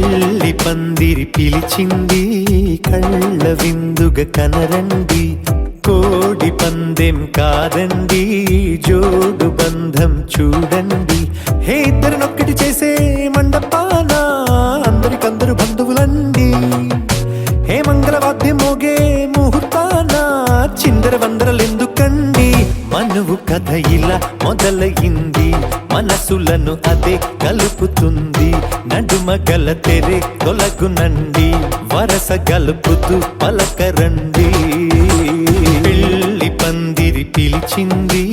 పెళ్లి పందిరి పిలిచింది కళ్ళ విందుగా కనరండి, కోడి పందెం కాదండి జోడు బంధం చూడండి. హే ఇద్దరినొక్కటి చేసే మండపాన అందరికందరు బంధువులండి. హే మంగళవాద్యం మోగే ముహూర్తాన చిందర వందరలెందుకండి. మనువు కథ ఇలా మొదలయింది, మనసులను అదే కలుపుతుంది. నడుమ గల తెరే తొలగునండి, వరస గలుపుతూ పలకరండి. పెళ్లి పందిరి పిలిచింది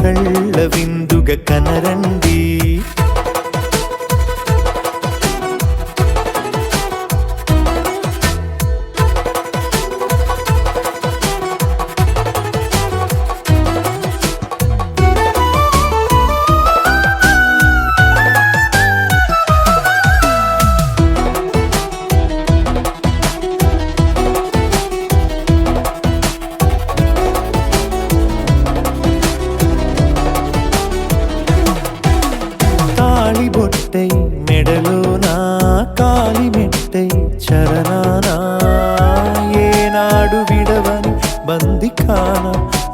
కళ్ళ విందుగా కనరండి. బొట్టై మెడలోనా కాలి మెట్టై చరణానా ఏనాడు విడవని బందిఖాన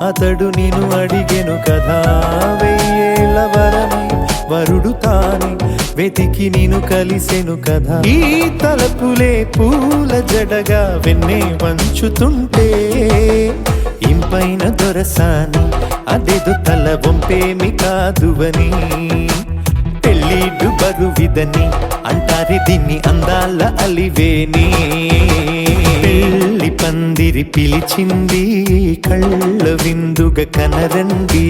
అతడు నిన్ను అడిగెను కదా. వెయ్యేళ్ళ వరమై వరుడు తానే వెతికి నిన్ను కలిసెను కదా. ఈ తలపులే పూల జడగా వెన్నే వంచుతుంటే ఇంపైన దొరసాని అదేదో తల వంపేమి కాదువని. పెళ్ళిడు బరువిదని అంటారే దీన్ని అందాల అలివేని. పెళ్లి పందిరి పిలిచింది కళ్ళ విందుగా కనరండి.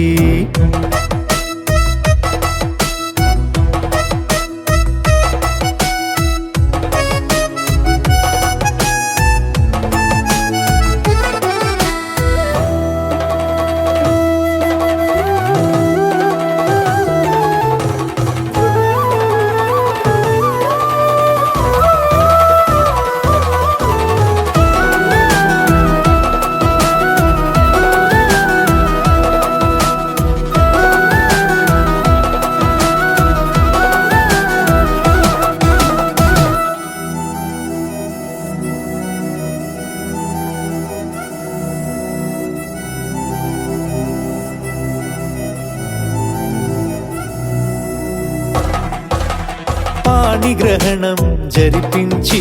పాణిగ్రహణం జరిపించి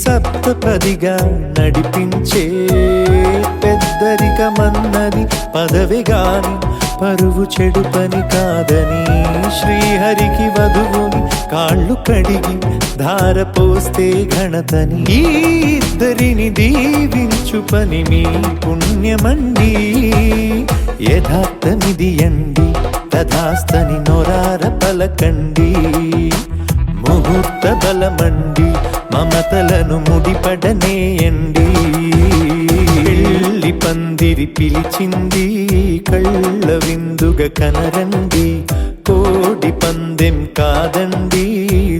సప్తపదిగా నడిపించే పెద్దరికమన్నది పదవి గాని పరువు చెడు పని కాదని. శ్రీహరికి వధువుని కాళ్ళు కడిగి ధార పోస్తే ఘనతని. ఈ ఇద్దరిని దీవించు పని మీ పుణ్యమండి. యథార్థమిది అండి తథాస్తని నొరార పలకండి. ముహూర్త బలమండి మమతలను ముడిపడనేయండి. పెళ్లి పందిరి పిలిచింది కళ్ళ విందుగా కనరండి, కోడి పందెం కాదండి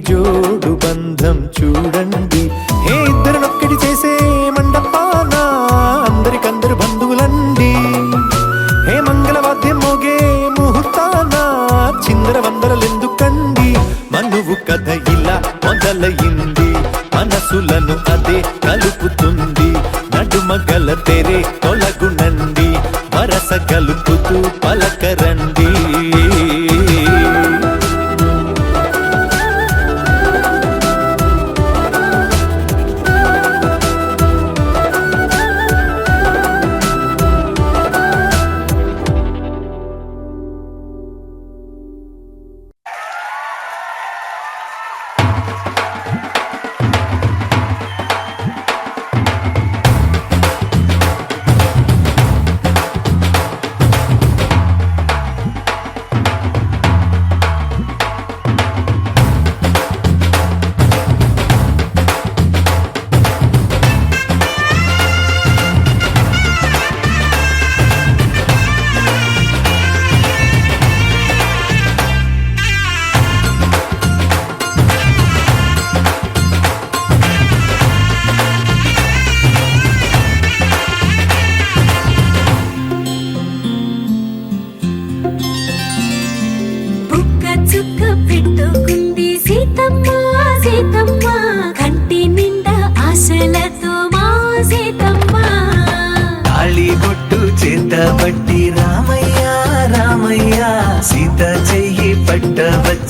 జోడు బంధం చూడండి. హే ఇద్దరినొక్కటి చేసే మండపాన అందరికందరు బంధువులండి. హే మంగళవాద్యం మోగే ముహూర్తాన చిందర వందరలెందుకండి. మనువు కథ ఇలా మొదలయింది, మనసులను అదే కలుపుతుంది. నడుమ గల తెరే తొలగునండి, వరస కలుపుతూ పలకరండి.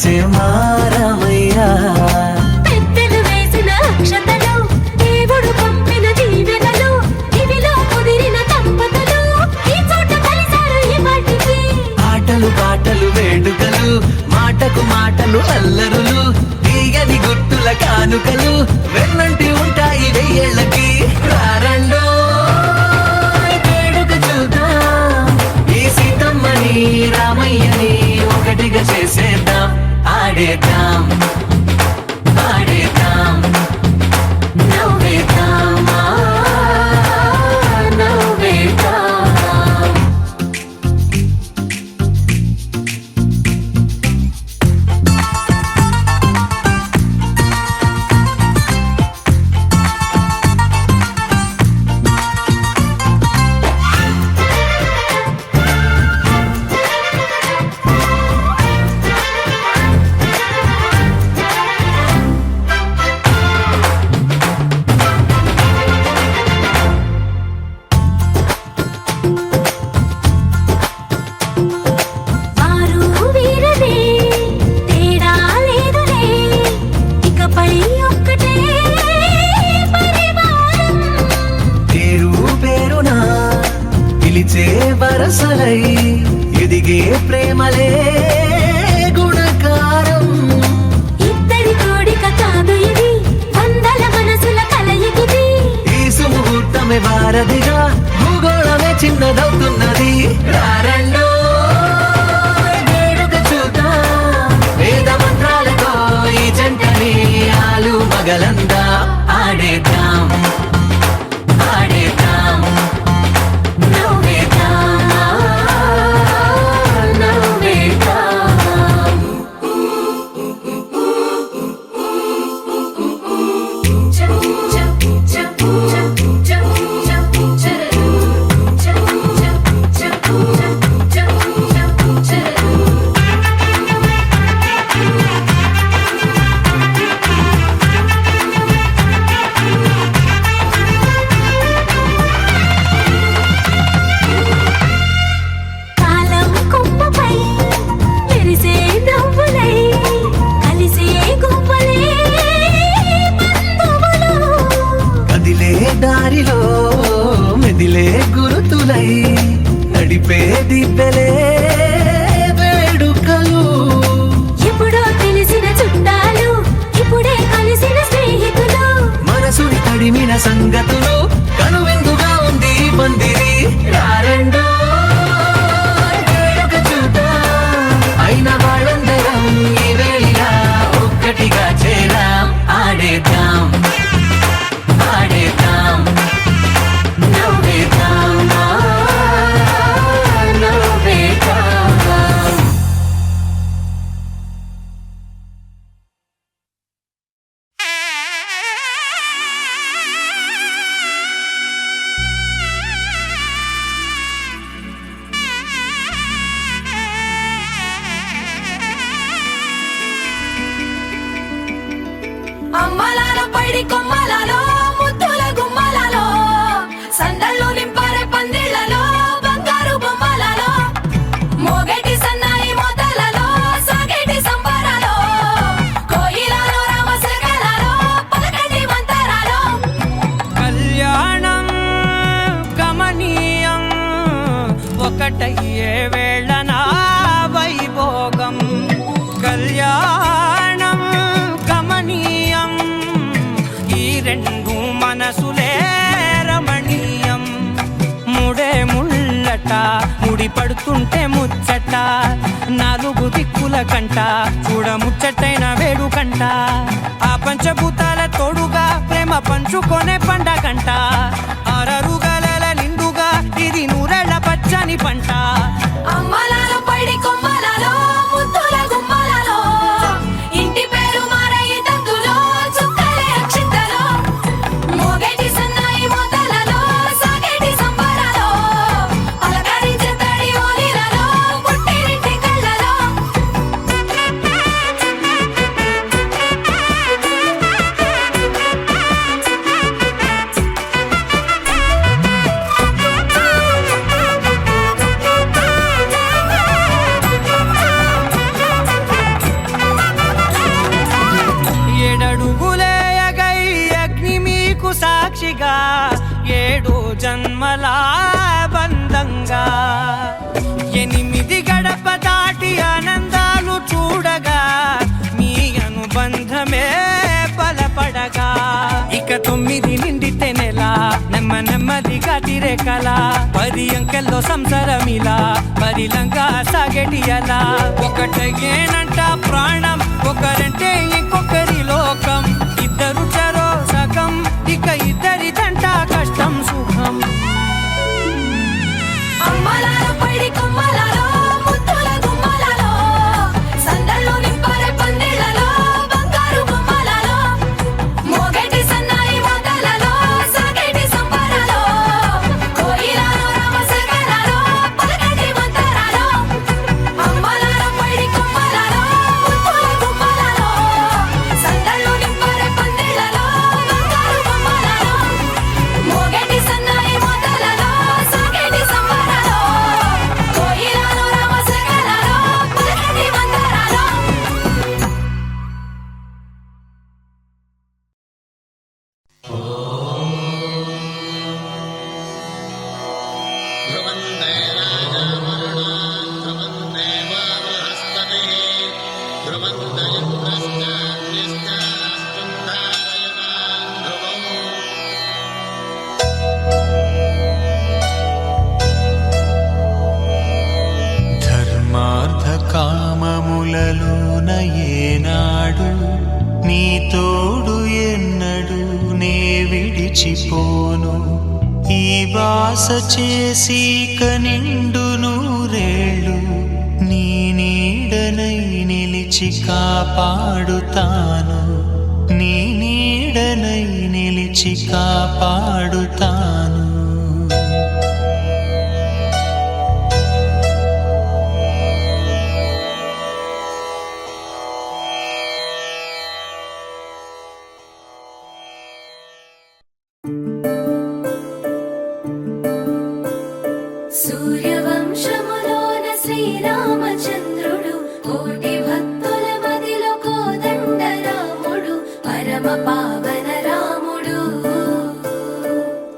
వచ్చే మారమయ్యా. పెద్దలు వేసిన అక్షతలు, దేవుడు పంపిన దీవెనలు, ఇవిలో కుదిరిన దంపతులు ఈ చోట కలిశారు ఈ వాటికి. ఆటలు పాటలు వేడుకలు, మాటకు మాటలు అల్లరులు, తీయని గుర్తుల కానుకలు వెన్నంటి ఉంటాయి వెయ్యేళ్ళకి. రారండో వేడుక చూద్దాం, ఈ సీతమ్మని రామయ్యని ఒకటిగా చేసేద్దాం. ఆడేద్దాం ఆడేద్దాం నవ్వేద్దాం, నవ్వేద్దాం. వారు వీరనే, తేడా లేదులే, ఇకపై ఒక్కటే పరివారం. పేరు పేరునా పిలిచే వరసలై ఎదిగే ప్రేమలే గుణకారం. ఇద్దరి కోడిక కాదు ఇది, వందల మనసుల కలయికిది. ఈ సుముహూర్తమే వారధిగా, భూగోళమే చిన్నదవుతున్నది. రారండో వేడుక చూద్దాం, వేద మంత్రాలతో ఈ జంటని ఆలు మగలందా. ఆడేద్దాం ఆడేద్దాం నవ్వేద్దాం, నవ్వేద్దాం. కాలం కొమ్మపై మెరిసే నవ్వులై, కలిసే గువ్వలే బంధువులు. కదిలే దారిలో మెదిలే గురుతులై, నడిపే దిబ్బెలే వేడుకలు. ఎప్పుడో తెలిసిన చుట్టాలు, ఇప్పుడే కలిసిన స్నేహితులు. మనసుని తడిమిన సంగతులు, కనువిందుగా ఉంది ఈ పందిరి. రారండో వేడుక చూద్దాం, అయిన వాళ్ళందరం ఈ వేళ ఒక్కటిగా చేరాం. ఆడేద్దాం ఆడేద్దాం నవ్వేద్దాం, నవ్వేద్దాం. అమ్మలాలో పైడి కొమ్మలలో, ముద్దుల గుమ్మలలో, సందళ్ళు నింపారే పందిళ్లలో, బంగారు బొమ్మలలో, మోగేటి సన్నాయి మోతలలో, సాగేటి సంబరాలో, కోయిలలో రామశకలలో, పలకటి మంతరాలో. కళ్యాణం గమనీయం, ఒకటయ్యే వేళనా వైభోగం. కళ్యాణం గమనీయం, ఈ రెండు మనసులే రమణీయం. ముడే ముళ్ళట ముడి పడుతుంటే ముచ్చట, నాలుగు దిక్కుల కంట చూడ ముచ్చటైన వేడుకంట. ఆ పంచభూతాల తోడుగా ప్రేమ పంచుకొనే పండగంట. అరరుగల నిండుగా ఇది నూరెళ్ళ పచ్చని పంట. అమ్మలాలో పైడి కొమ్మలలో, ముద్దుల గుమ్మలలో, ఇంటి పేరు మారయి తందులో, చుక్కలే అక్షింతలో, మోగేటి సన్నాయి మోతలలో, సాగేటి సంబరాలో, పలకరించే తడి ఓలిలలో, పుట్టినింటి కళ్ళలో. జన్మల బంధంగా 8 గడప దాటి ఆనందాలు చూడగా మీ అనుబంధమే బలపడగా ఇక 9 నిండితే నెల నెమ్మదిగా తిరే కల 10 అంకెల్లో సంసారమిలా పరిలంగా సాగేటియలా ఒకటేనంట ప్రాణం ఒకరంటే ఇంకొకరి లోకం ఇద్దరు చరో సగం ఇక ఇద్దరిదంట కష్టం సుఖం అమ్మలాలో పడి కొమ్మలాలో ముత్తుల గుమ్మలాలో సందల్లో నింపారే పందిళ్ళలో బంగారు బొమ్మలాలో మోగేటి సన్నాయి మోతలలో సాగేటి సంబరాలో కోయిలాలో రామసగనాలో పలకటి మంతరాలో అమ్మలాలో పడి కొమ్మలాలో ముత్తుల గుమ్మలాలో సందల్లో నింపారే పందిళ్ళలో బంగారు బొమ్మలాలో మోగేటి సన్నాయి మోతలలో సాగేటి సంబరాలో కోయిలాలో రామసగనాలో పలకటి మంతరాలో ध्रुवन्ते राजामरुणान् ध्रुवन्ते वामहस्तभिः ध्रुवन्तयन्द्रश्चान्यश्चास्तुं धारयतान् ध्रुवम् ధర్మార్థకామములలోన ఏనాడు నీ తోడు ఎన్నడు నే విడిచిపోను ఈ బాస చేసి కనిండు నూరేళ్ళు నీ నీడనై నిలిచి కాపాడుతాను నీ నీడనై నిలిచి కాపాడుతాను సూర్యవంశములోన శ్రీరామచంద్రుడు కోటి భక్తుల మదిలో కోదండ రాముడు పరమ పావన రాముడు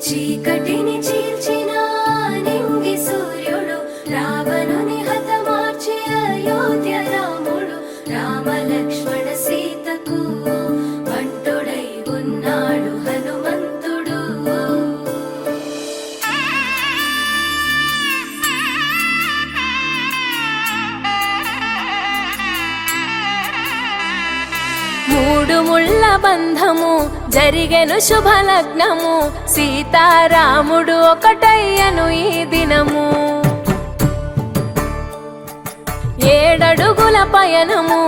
చీకటిని చీల్చిన నింగి సూర్యుడు రావణుని హతమార్చి అయోధ్య రాముడు రామ లక్ష్మణ సీతకు బంటుడై ఉన్నాడు హనుమంతుడు మూడు ముళ్ళ బంధము జరిగెను శుభలగ్నము సీతారాముడు ఒకటయ్యను ఈ దినము 7 అడుగుల పయనము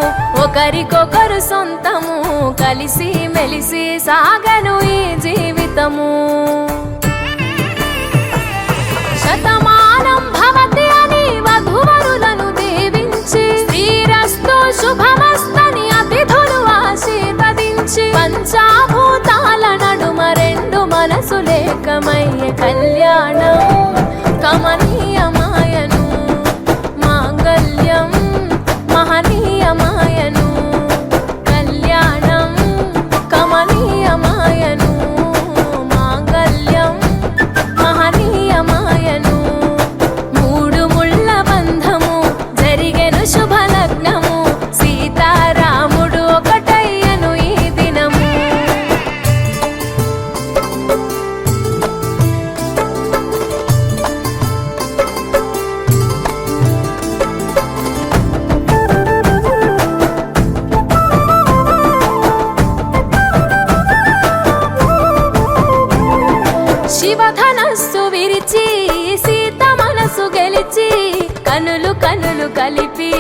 ఒకరికొకరు సొంతము కలిసి మెలిసి సాగను ఈ జీవితము శతమానం భవతి అని వధువరులను దీవించి శ్రీరస్తు శుభమస్తని అతిథులు ఆశీర్వదించి పంచాభూతాల నడుమ 2 మనసులేకమయ్యే కళ్యాణం కమనీయమాయను మాంగళ్యం మహనీయమాయను కళ్యాణం కమనీయమాయను మాంగళ్యం మహనీయమాయను 3 ముళ్ళ బంధము జరిగెను శుభలగ్నము సీతారాముడు ఒకటయ్యను ఈ దినము శివధనస్సు విరిచి సీత మనసు గెలిచి కనులు కనులు కలిపి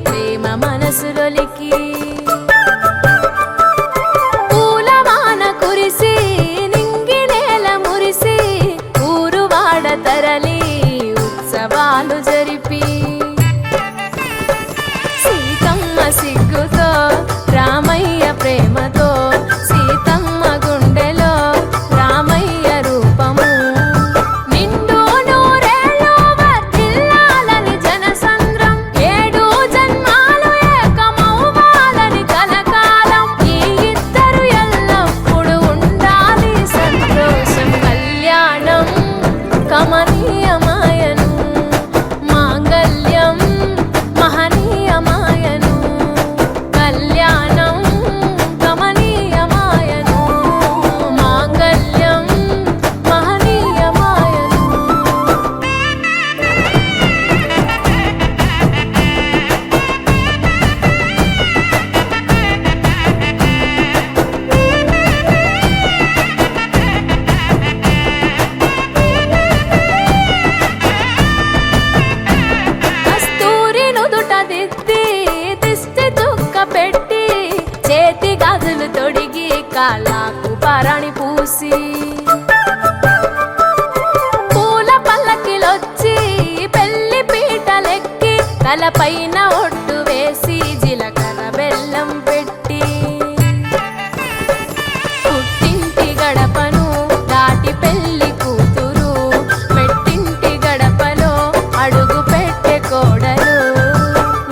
ప్రేమ మనసులొలికి పూలవాన కురిసి నింగి నేల మురిసి ఊరువాడ తరలి ఉత్సవాలు జరిపి సీతమ్మ సిగ్గుతో రామయ్య ప్రేమతో సీతమ్మ గుండెలో రామయ్య రూపము నిండు నూరేళ్ళు వర్ధిల్లాలని జనసంద్రం 7 జన్మాలు ఏకమవ్వాలని తలపైన ఒట్టు వేసి జీలకర్ర బెల్లం పెట్టి పుట్టింటి గడపను దాటి పెళ్లి కూతురు మెట్టింటి గడపలో అడుగు పెట్టే కోడలు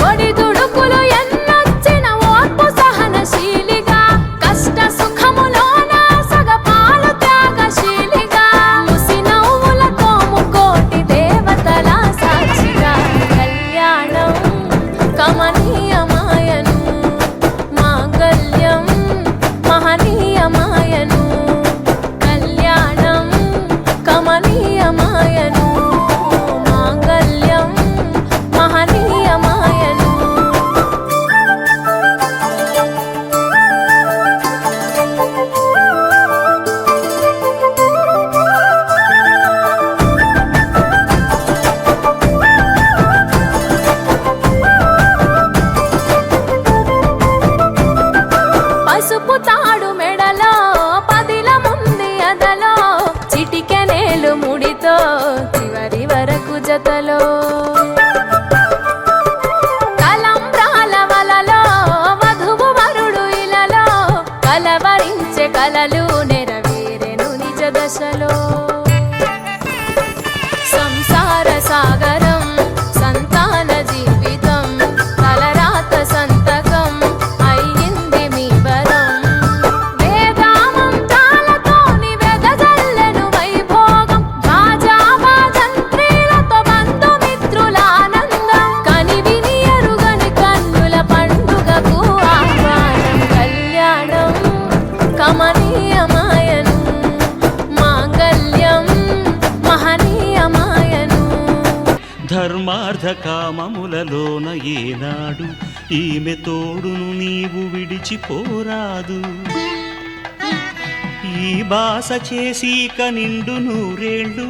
ఒడిదుడుకులు ఎన్నొచ్చిన ఓర్పు సహనశీలిగా కష్ట సుఖములోన సగపాలు త్యాగశీలిగా ముసి నవ్వులతో ముకోటి దేవతల సాక్షిగా కళ్యాణం కమనీయమాయను మాంగళ్యం మహనీయమాయను కళ్యాణం కమనీయమాయను మాంగళ్యం మహనీయమాయను పసుపు తాడు మెడలో పదిల ముంది అదలో చిటికెనేలు ముడితో చివరి వరకు జతలో తలంబ్రాల వలలో వధువు వరుడు ఇలలో కలవరించే కలలు నెరవేరెను నిజ దశలో సంసార సాగరం సంతాన జీవితం తలరాత సంతకం అయ్యింది మీ వరం వేదామంతాలతోని వెదజల్లెను వైభోగం భాజావాజంత్రీలతో బంధుమిత్రుల ఆనందం కనివిని ఎరుగని కన్నుల పండుగకు ఆహ్వానం కళ్యాణం కమనీయమాయను మాంగళ్యం మహనీయమాయను ధర్మార్థ కామములలోన ఏనాడు ఈమె తోడును నీవు విడిచిపోరాదు ఈ బాస చేసీక నిండు నూరేళ్ళు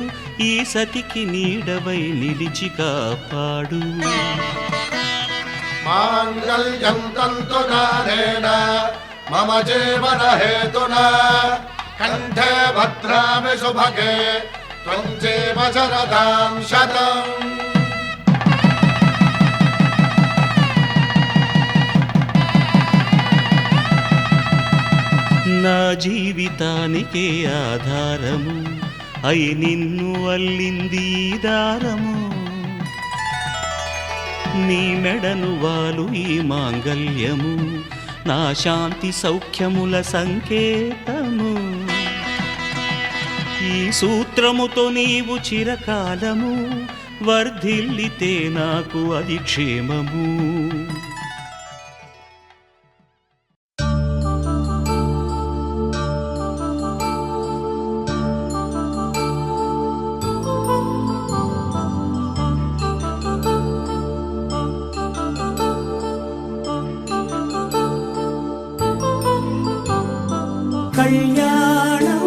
ఈ సతికి నీడవై నిలిచి కాపాడు మాంగళ్యం తంతునానేన మమ జీవన హేతునా కంఠే భద్రామి శుభగే త్వం జీవ శరదాం శతం నా జీవితానికే ఆధారము అయి నిన్ను అల్లింది ఈ దారము నీ మెడను వాలు ఈ మాంగల్యము నా శాంతి సౌఖ్యముల సంకేతము ఈ సూత్రముతో నీవు చిరకాలము వర్ధిల్లితే నాకు అది క్షేమము కళ్యాణం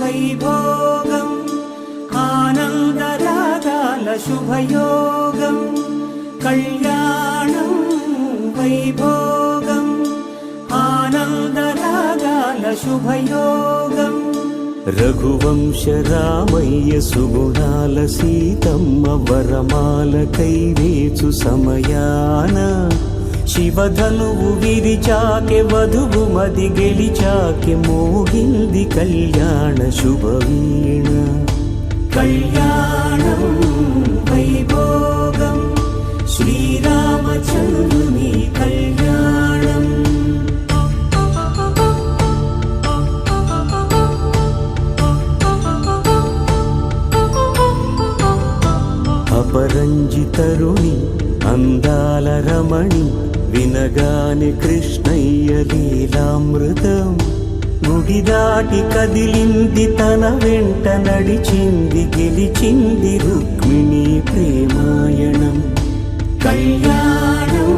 వైభోగం ఆనందరాగాల శుభయోగం కళ్యాణం వైభోగం ఆనందరాగాల శుభయోగం రఘువంశ రామయ్య సుగుణాల సీతమ్మ వరమాల కైవేచు సమయాన శివధనువు విరిచాకె వధువు మది గెలిచాకె మోగింది కళ్యాణ శుభవీణ కళ్యాణం వైభోగం శ్రీరామచంద్రుని కళ్యాణం అపరంజి తరుణి అందాల రమణి వినగానే కృష్ణయ్య లీలామృతం గుడి దాటి కదిలింది తన వెంట నడిచింది గెలిచింది రుక్మిణి ప్రేమాయణం కళ్యాణం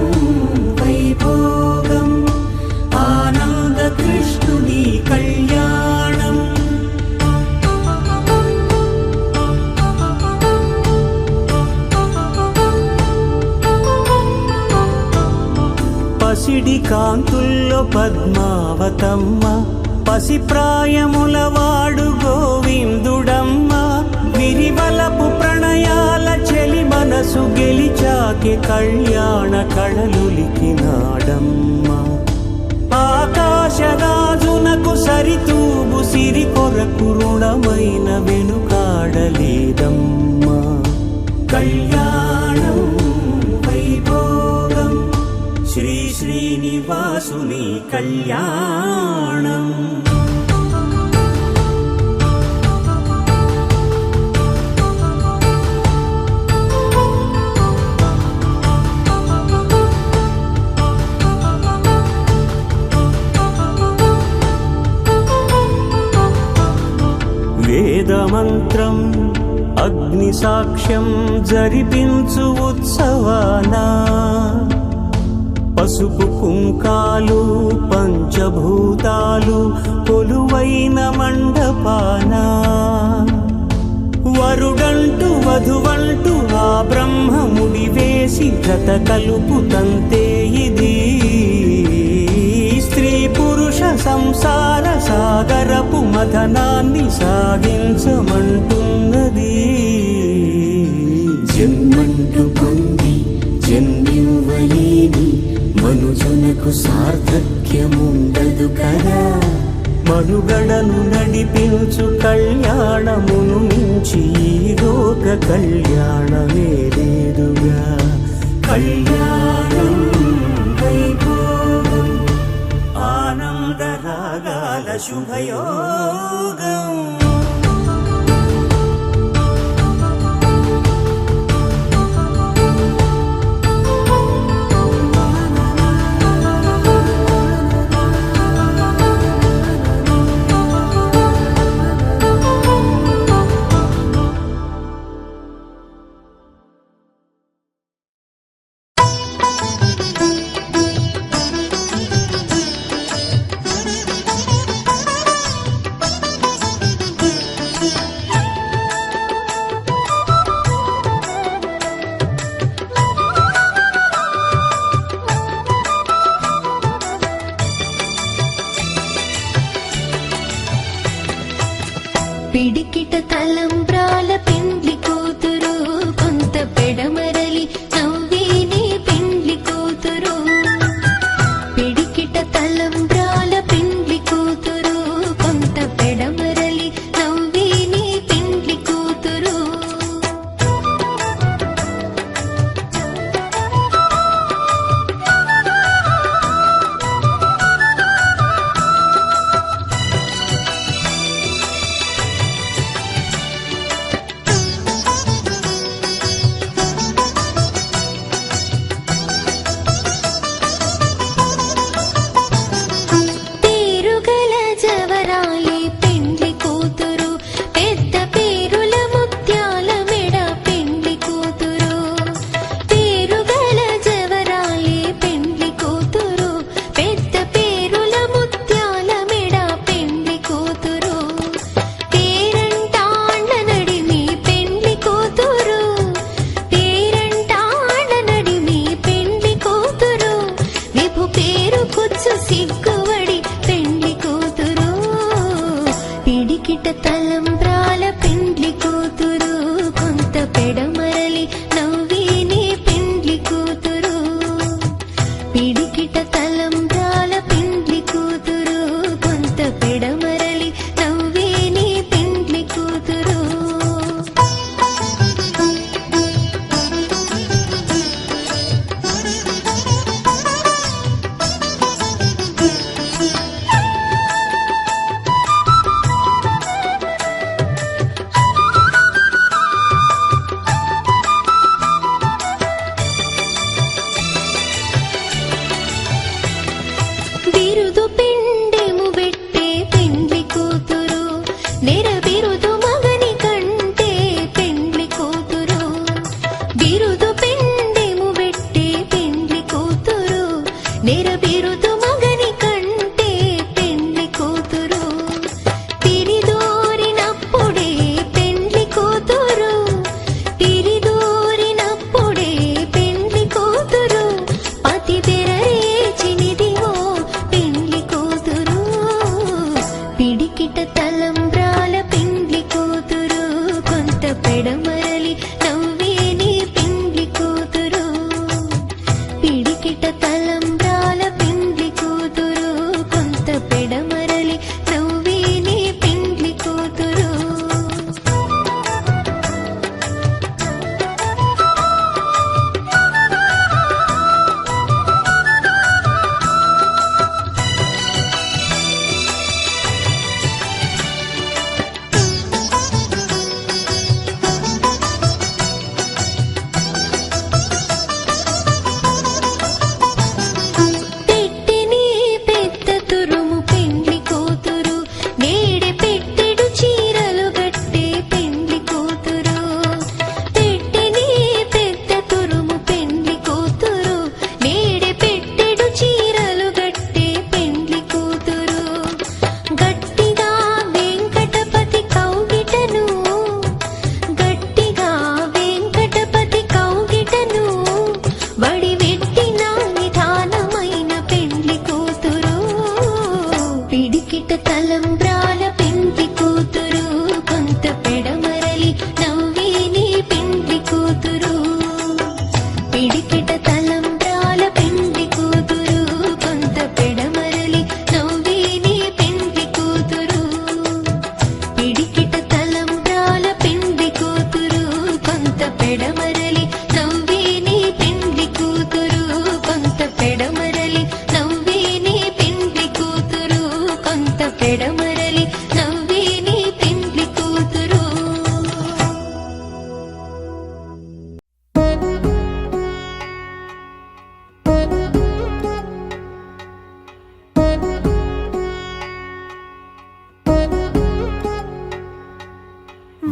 వైభోగం ఆనంద కృష్ణుని కళ్యాణం పసిడి కాంతుల్లో పద్మావతమ్మ పసిప్రాయముల వాడు గోవిందుడమ్మ విరివలపు ప్రణయాల చెలి మనసు గెలిచాక పలికే కళ్యాణ కళలులికినాడమ్మా. ఆకాశరాజునకు సరితూగు సిరి కొరకు రుణమైన వెనుకాడలేదమ్మా. కళ్యాణం వైభోగం శ్రీ శ్రీనివాసుని కళ్యాణం. వేదమంత్రం అగ్ని సాక్ష్యం జరిపించు ఉత్సవాన పసుపు కుంకాలు పంచభూతాలు కొలువైన మండపాన వరుడంటూ వధువంటూ ఆ బ్రహ్మముడి వేసి జత కలుపుతంతే ఇది స్త్రీ పురుష సంసార సాగరపు మథనాన్ని సాగించమంటున్నది. జన్మంటూ పొంది జన్మివ్వలేని మనుజునకు సార్థక్యముండదు కదా. మనుగడను నడిపించు కళ్యాణమును మించి ఈ లోక కళ్యాణమే లేదుగా. కళ్యాణం వైభోగం ఆనందరాగాల శుభయోగం. పిడికిట తలంబ్రాల పెండ్లి కూతురు కొంత పెడమరలి నవ్వేనే పెండ్లి కూతురు. పిడికిట తలంబ్రాల పెండ్లి కూతురు కొంత పెడమరలి నవ్వేనే పెండ్లి కూతురు. పెడమరలి నవ్వేని పెండ్లి కూతురు.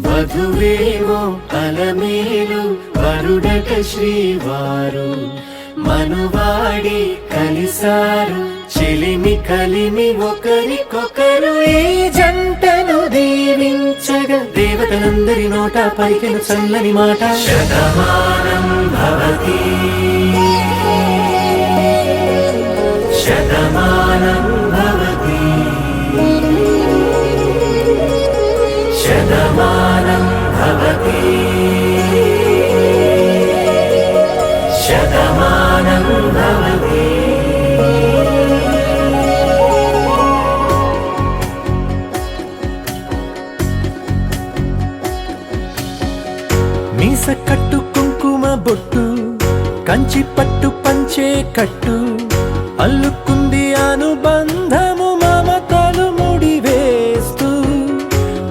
వధువేవో అలమేలు వరుడట శ్రీవారు మనువాడి కలిసారు చెలిమి కలిమి ఒకరికొకరు ఈ జంటను దీవించగా దేవతలందరి నోట పలికిన చల్లని మాట శతమానం భవతి శతమానం భవతి శతమానం భవతి శతమానం భవతి. మీస కట్టు కుంకుమ బొట్టు కంచి పట్టు పంచే కట్టు అల్లుకుంది అనుబంధము మమతలు ముడి వేస్తూ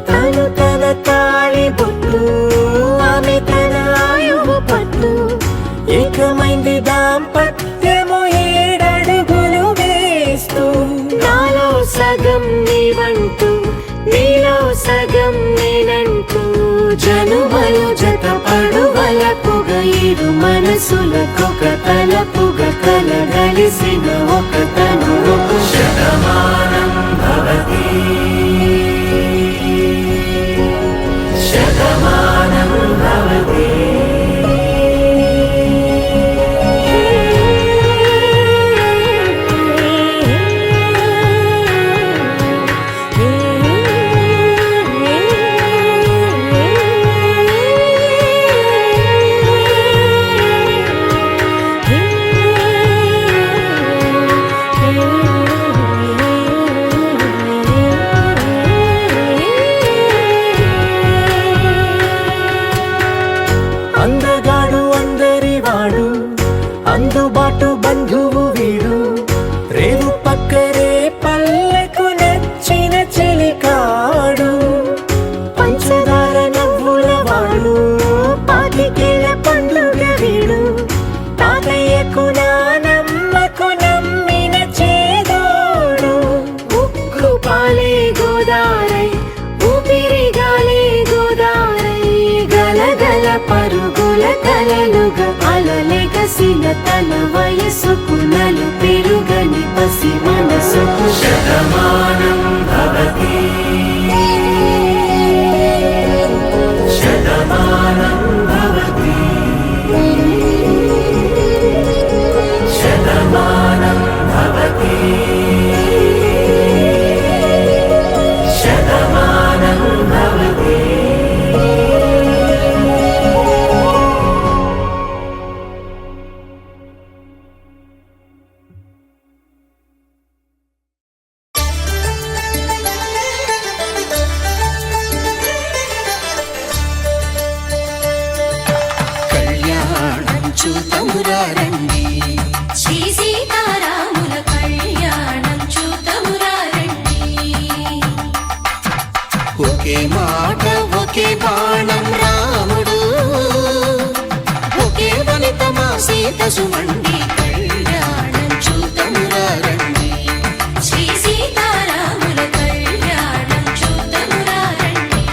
తను తన తాళి బొట్టు ఆమె తన ఆయువు పట్టు ఏకమైంది దాంపత్యము 7 అడుగులు వేస్తూ నాలో సగం నీవంటూ నీలో సగం నేనంటూ జనుమలు జత పడువలపుగా ఇరు మనసులకొక తలపుగా కలగలిసిన ఒక తను శతమానం భవతి శతమానం భవతి. అందగాడు అందరివాడు అందుబాటు బంధువు వీడు రేవు పక్కరే పల్లెకు నచ్చిన చెలికాడు పంచదార నవ్వుల వాడు పాతికేల పండుగ వీడు తాతయ్యకు నానమ్మకు నమ్మిన చేదోడు ఉక్కు పాలే గోదారై ఊపిరిగాలే గోదారై గలగల పరుగుల కలలుగా అలలెగసిన తన వయసుకు నలు పెరుగని పసి మనసుకు శతమానం భవతి శతమానం భవతి శతమానం భవతి శతమానం భవతి. కళ్యాణం చూతమురారండి శ్రీ సీతారాముల కళ్యాణం చూతమురారండి ఒకే మాట ఒకే బాణం రాముడు ఒకే వనిత మా సీత సుమండి కళ్యాణం చూతమురారండి శ్రీ సీతారాముల కళ్యాణం చూతమురారండి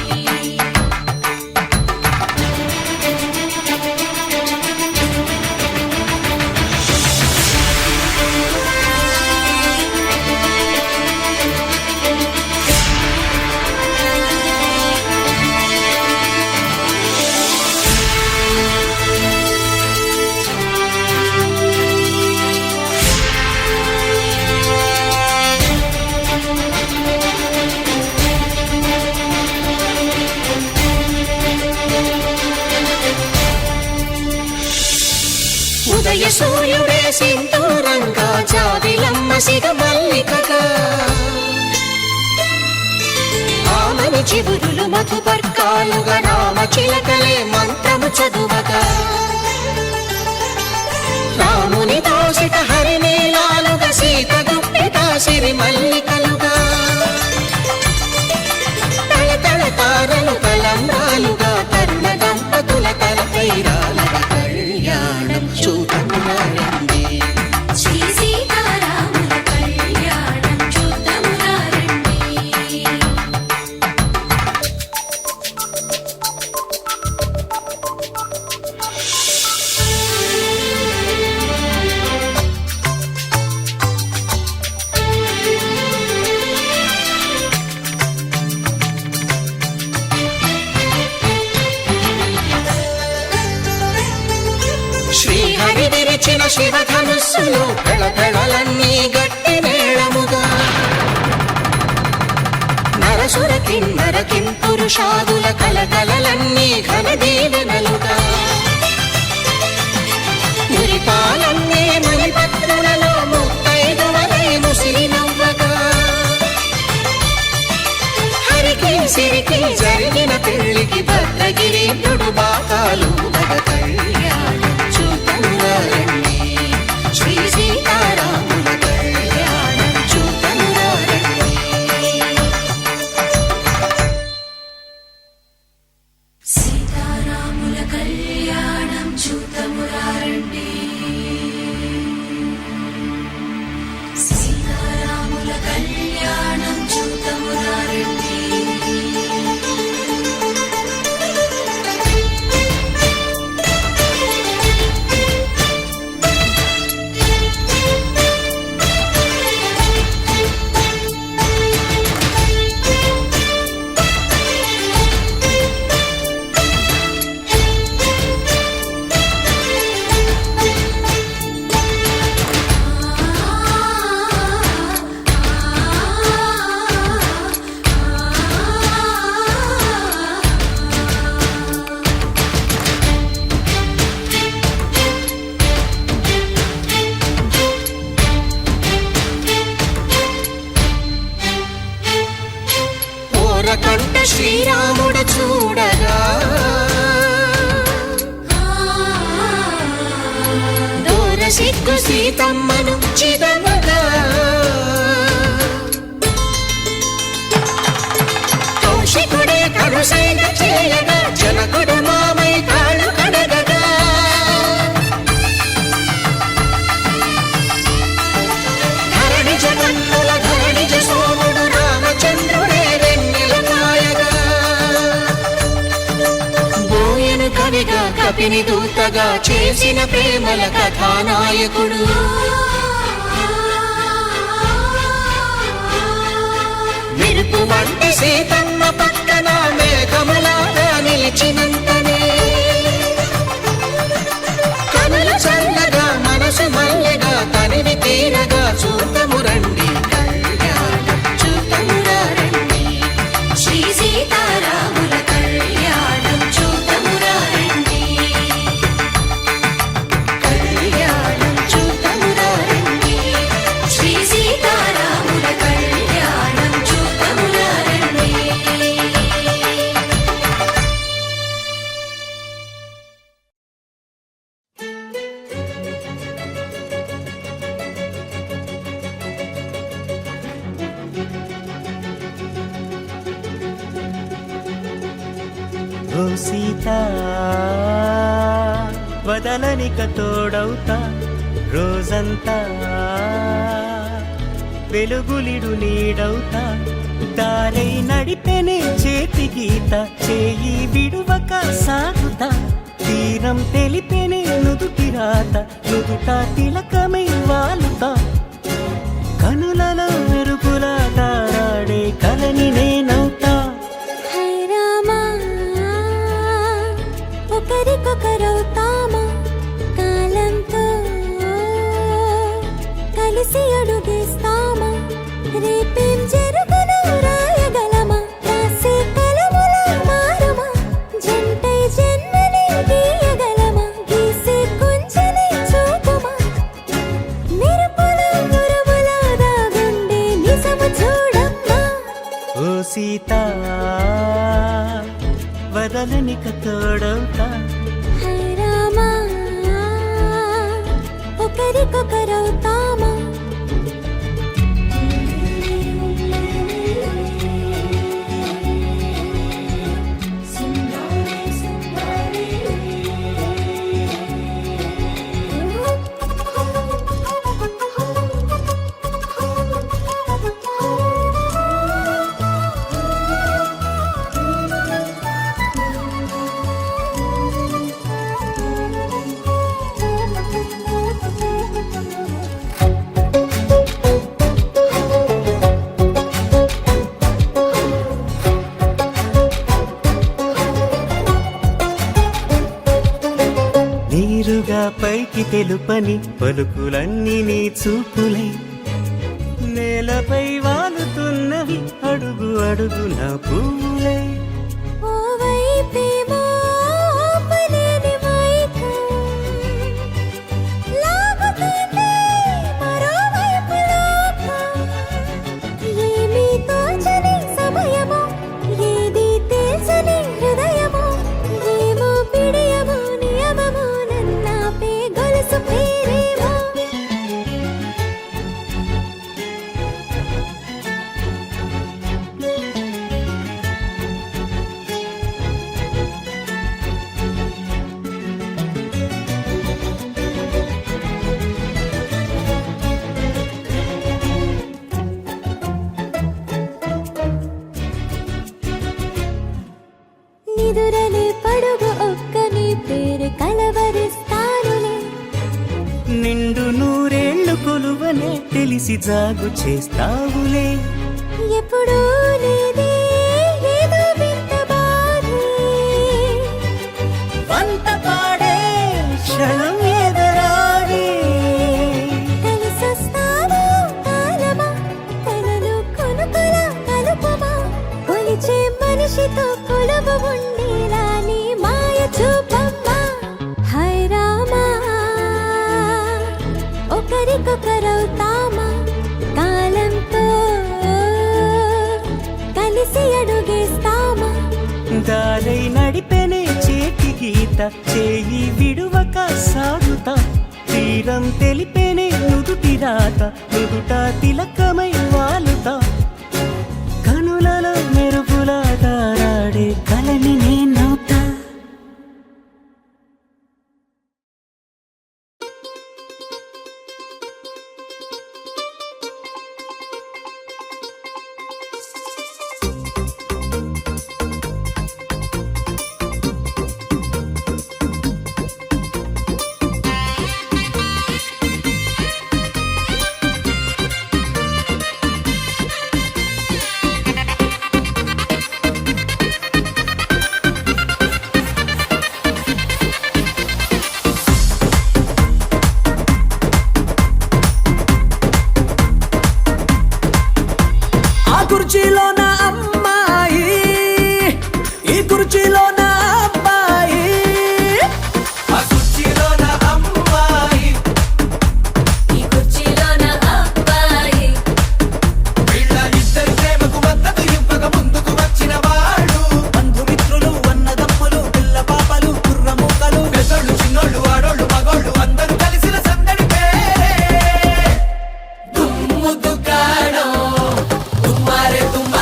ఉదయ సూర్యుడే సింధూరంగా జాబిలమ్మ సిగ మల్లికగా ఆమని చివురులు మధుపర్కాలుగా రామ చిలకలే మంత్రము చదువగా రాముని దోసిట హరినీలాలుగా సీత గుప్పిట సిరి మల్లికలుగా తల తల తారలు తలంబ్రాలుగా తరుణ దంపతుల తలపై రాలగా కళ్యాణం చూతమురారండి శ్రీ సీతారాముల కళ్యాణం చూతమురారండి శివధనుస్సులు పెళపెళలన్నీ గట్టి మేళముగా నరసుర కిన్నర కింపురుషాదుల కలకలలన్నీ ఘన దీవెనలుగా మురిపాలన్నీ మణిపత్రులలో ముత్తైదువలై ముసిరి నవ్వగా హరికి సిరికి జరిగిన పెళ్లికి భద్రగిరీంద్రుడు బాకాలు మగ కళ్యాణం చూతమురారండి శ్రీ సీతారాముల కళ్యాణం చూతమురారండి సీతారాముల కళ్యాణం చూతమురారండి సీతారాముల కళ్యాణం చూతమురారండి ఓరకంట శ్రీరాముడు చూడగా దూర సిగ్గు సీతమ్మను చిదమగా కౌశికుడే కరుసైన చేయగా జనకుడు మామై కాళ్ళు కడగగా ధరణి జగన్నుల ధరణిజ సోముడు రామచంద్రుడే వెన్నెల కాయగా బోయను కవిగా కపిని దూతగా చేసిన ప్రేమల కథానాయకుడు మెరుపు వంటి సీతమ్మ పక్కన మేఘములాగా నిలిచినంతనే కనుల చల్లగా మనసు మల్లెగా తనివి తీరగా చూతము రండి కళ్యాణం చూతమురారండి శ్రీ సీతారాముల కళ్యాణం చూతమురారండి కళ్యాణం చూతమురారండి శ్రీ సీతారాముల కళ్యాణం చూతమురారండి ఓ సీత వదలనిక తోడవుతా రోజంతా వెలుగులిడు నీడవుతా దారై నడిపెనే చేతి గీత చేయి విడువక సాగుతా తీరం తెలిపెనే నుదుటి రాత నుదుట తిలకమై వాలుతా కనులలో మెరుపులా తారాడే కలని నేనవుతా హై రామా ఒకరికొకరవుతామా కాలంతో కలిసి అడుగేస్తామా రేపేం జరుగునో రాయగలమా రాసే కలముల మారుమా జంటై జన్మని గీయగలమా గీసే కుంచెని చూపుమా మెరుపుల గురువుల దాగుండే నిజము చూడమ్మా ఓ సీత వదలనిక తోడవుతా హై రామా ఒకరికొకరవుతామా పైకి తెలుపని పలుకులన్నీ నీ చూపులై నేలపై వాలుతున్నవి అడుగు అడుగున పూలై ఓ వైపేమో ఆపలేని మైకం లాగుతుంది మరోవైపు లోకం. ఏమీ తోచని సమయమో ఏది తేల్చని హృదయమో ఏమో పిడియమో నియమమో నన్నాపే గొలుసు పేరేమో. నిదురలే పడుగు ఒక్క నీ పేరు కలవరిస్తానులే. నిండు నూరేళ్లు కొలువనే తెలిసి జాగు చేస్తావులే ఎప్పుడూ లేదే ఏదో వింత బాధే. వంత పాడే క్షణం ఎదరాడే కలిసొస్తావో కాలమా కలలు కొనుకల కలుపమా. కొలిచే మనిషితో కొలువు ఉండేలా నీ మాయ చూపమ్మా. హై రామా ఒకరికొకరవుతామా కాలంతో కలిసి అడుగేస్తామా. దారై నడిపెనే చేతి గీత చేయి విడువక సాగుతా తీరం తెలిపెనే నుదుటి రాత నుదుట తిలకమై వాలుతా కనులలో మెరుపుల తారాడే కలని నేనవుతా. ఆ కుర్చీలో నా అమ్మాయి ఈ కుర్చీలో నా అబ్బాయి ఆ కుర్చీలో నా అమ్మాయి ఈ కుర్చీలోన అబ్బాయి వీళ్ళ ఇద్దరి ప్రేమకు మద్దతు ఇవ్వక ముందుకు వచ్చిన వాడు బంధుమిత్రులు అన్నదమ్ములు పిల్ల పాపలు కుర్రమూకలు పెద్దోళ్ళు చిన్నోళ్ళు ఆడోళ్ళు మగోళ్ళు అందరూ కలిసిన సందడి పేరే దుమ్ము దుకాణం తుమ్మారే తుమ్మ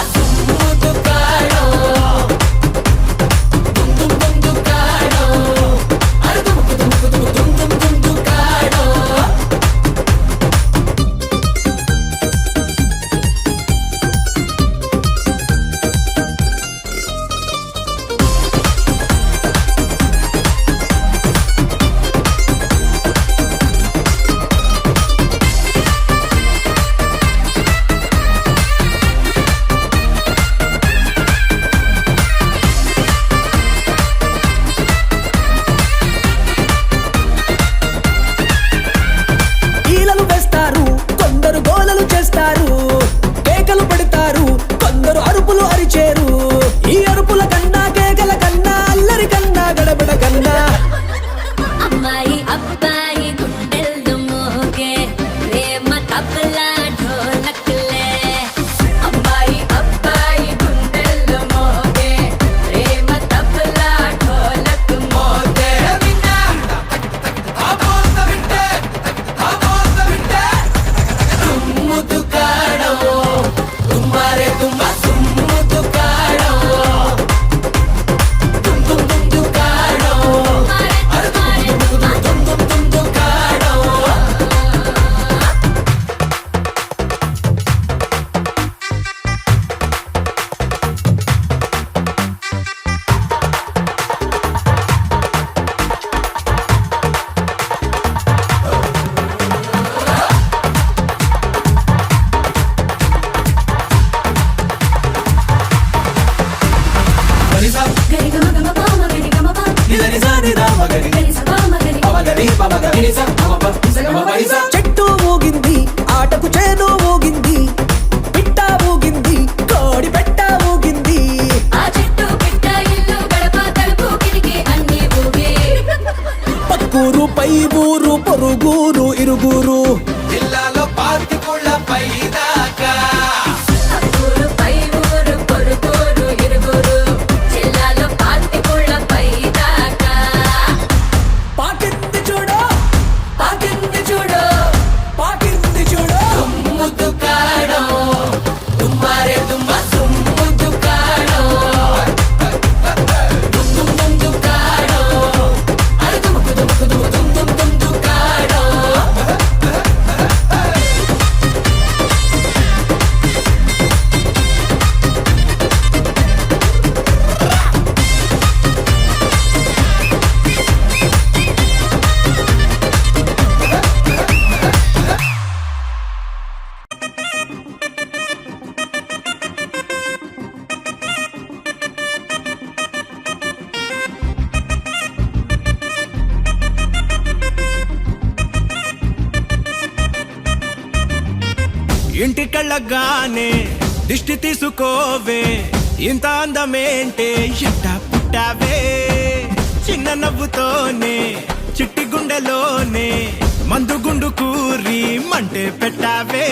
చెట్టు ఊగింది ఆటకు చేను ఊగింది పిట్ట ఊగింది కోడి పెట్ట ఊగింది ఆ చెట్టు పిట్ట ఇల్లు గడప తలుపు కిటికీ అన్ని ఊగే పక్కూరు పై ఊరు పొరుగురు ఇరుగురు జిల్లాలో పార్తికుళ్ళ పై దాకా ఊరు పై ఊరు పొరుగురు ఇరుగురు జిల్లాలో పార్తికుళ్ళ పై దాకా పాకింది చూడు పాకింది చూడు పాకింది చూడు దుమ్ము కాడో దుమ్మారే దుమ్మ దుమ్ము కాడో దుమ్ము కాడో అరే దుమ్ము దుమ్ము దుమ్ము దుమ్ము కాడో ఇంటికెళ్ళగానే దిష్టి తీసుకోవే ఇంత అందమేంటే ఎట్ట పుట్టావే చిన్న నవ్వుతోనే చిట్టి గుండెలోనే మందు గుండు కూరి మంటే పెట్టావే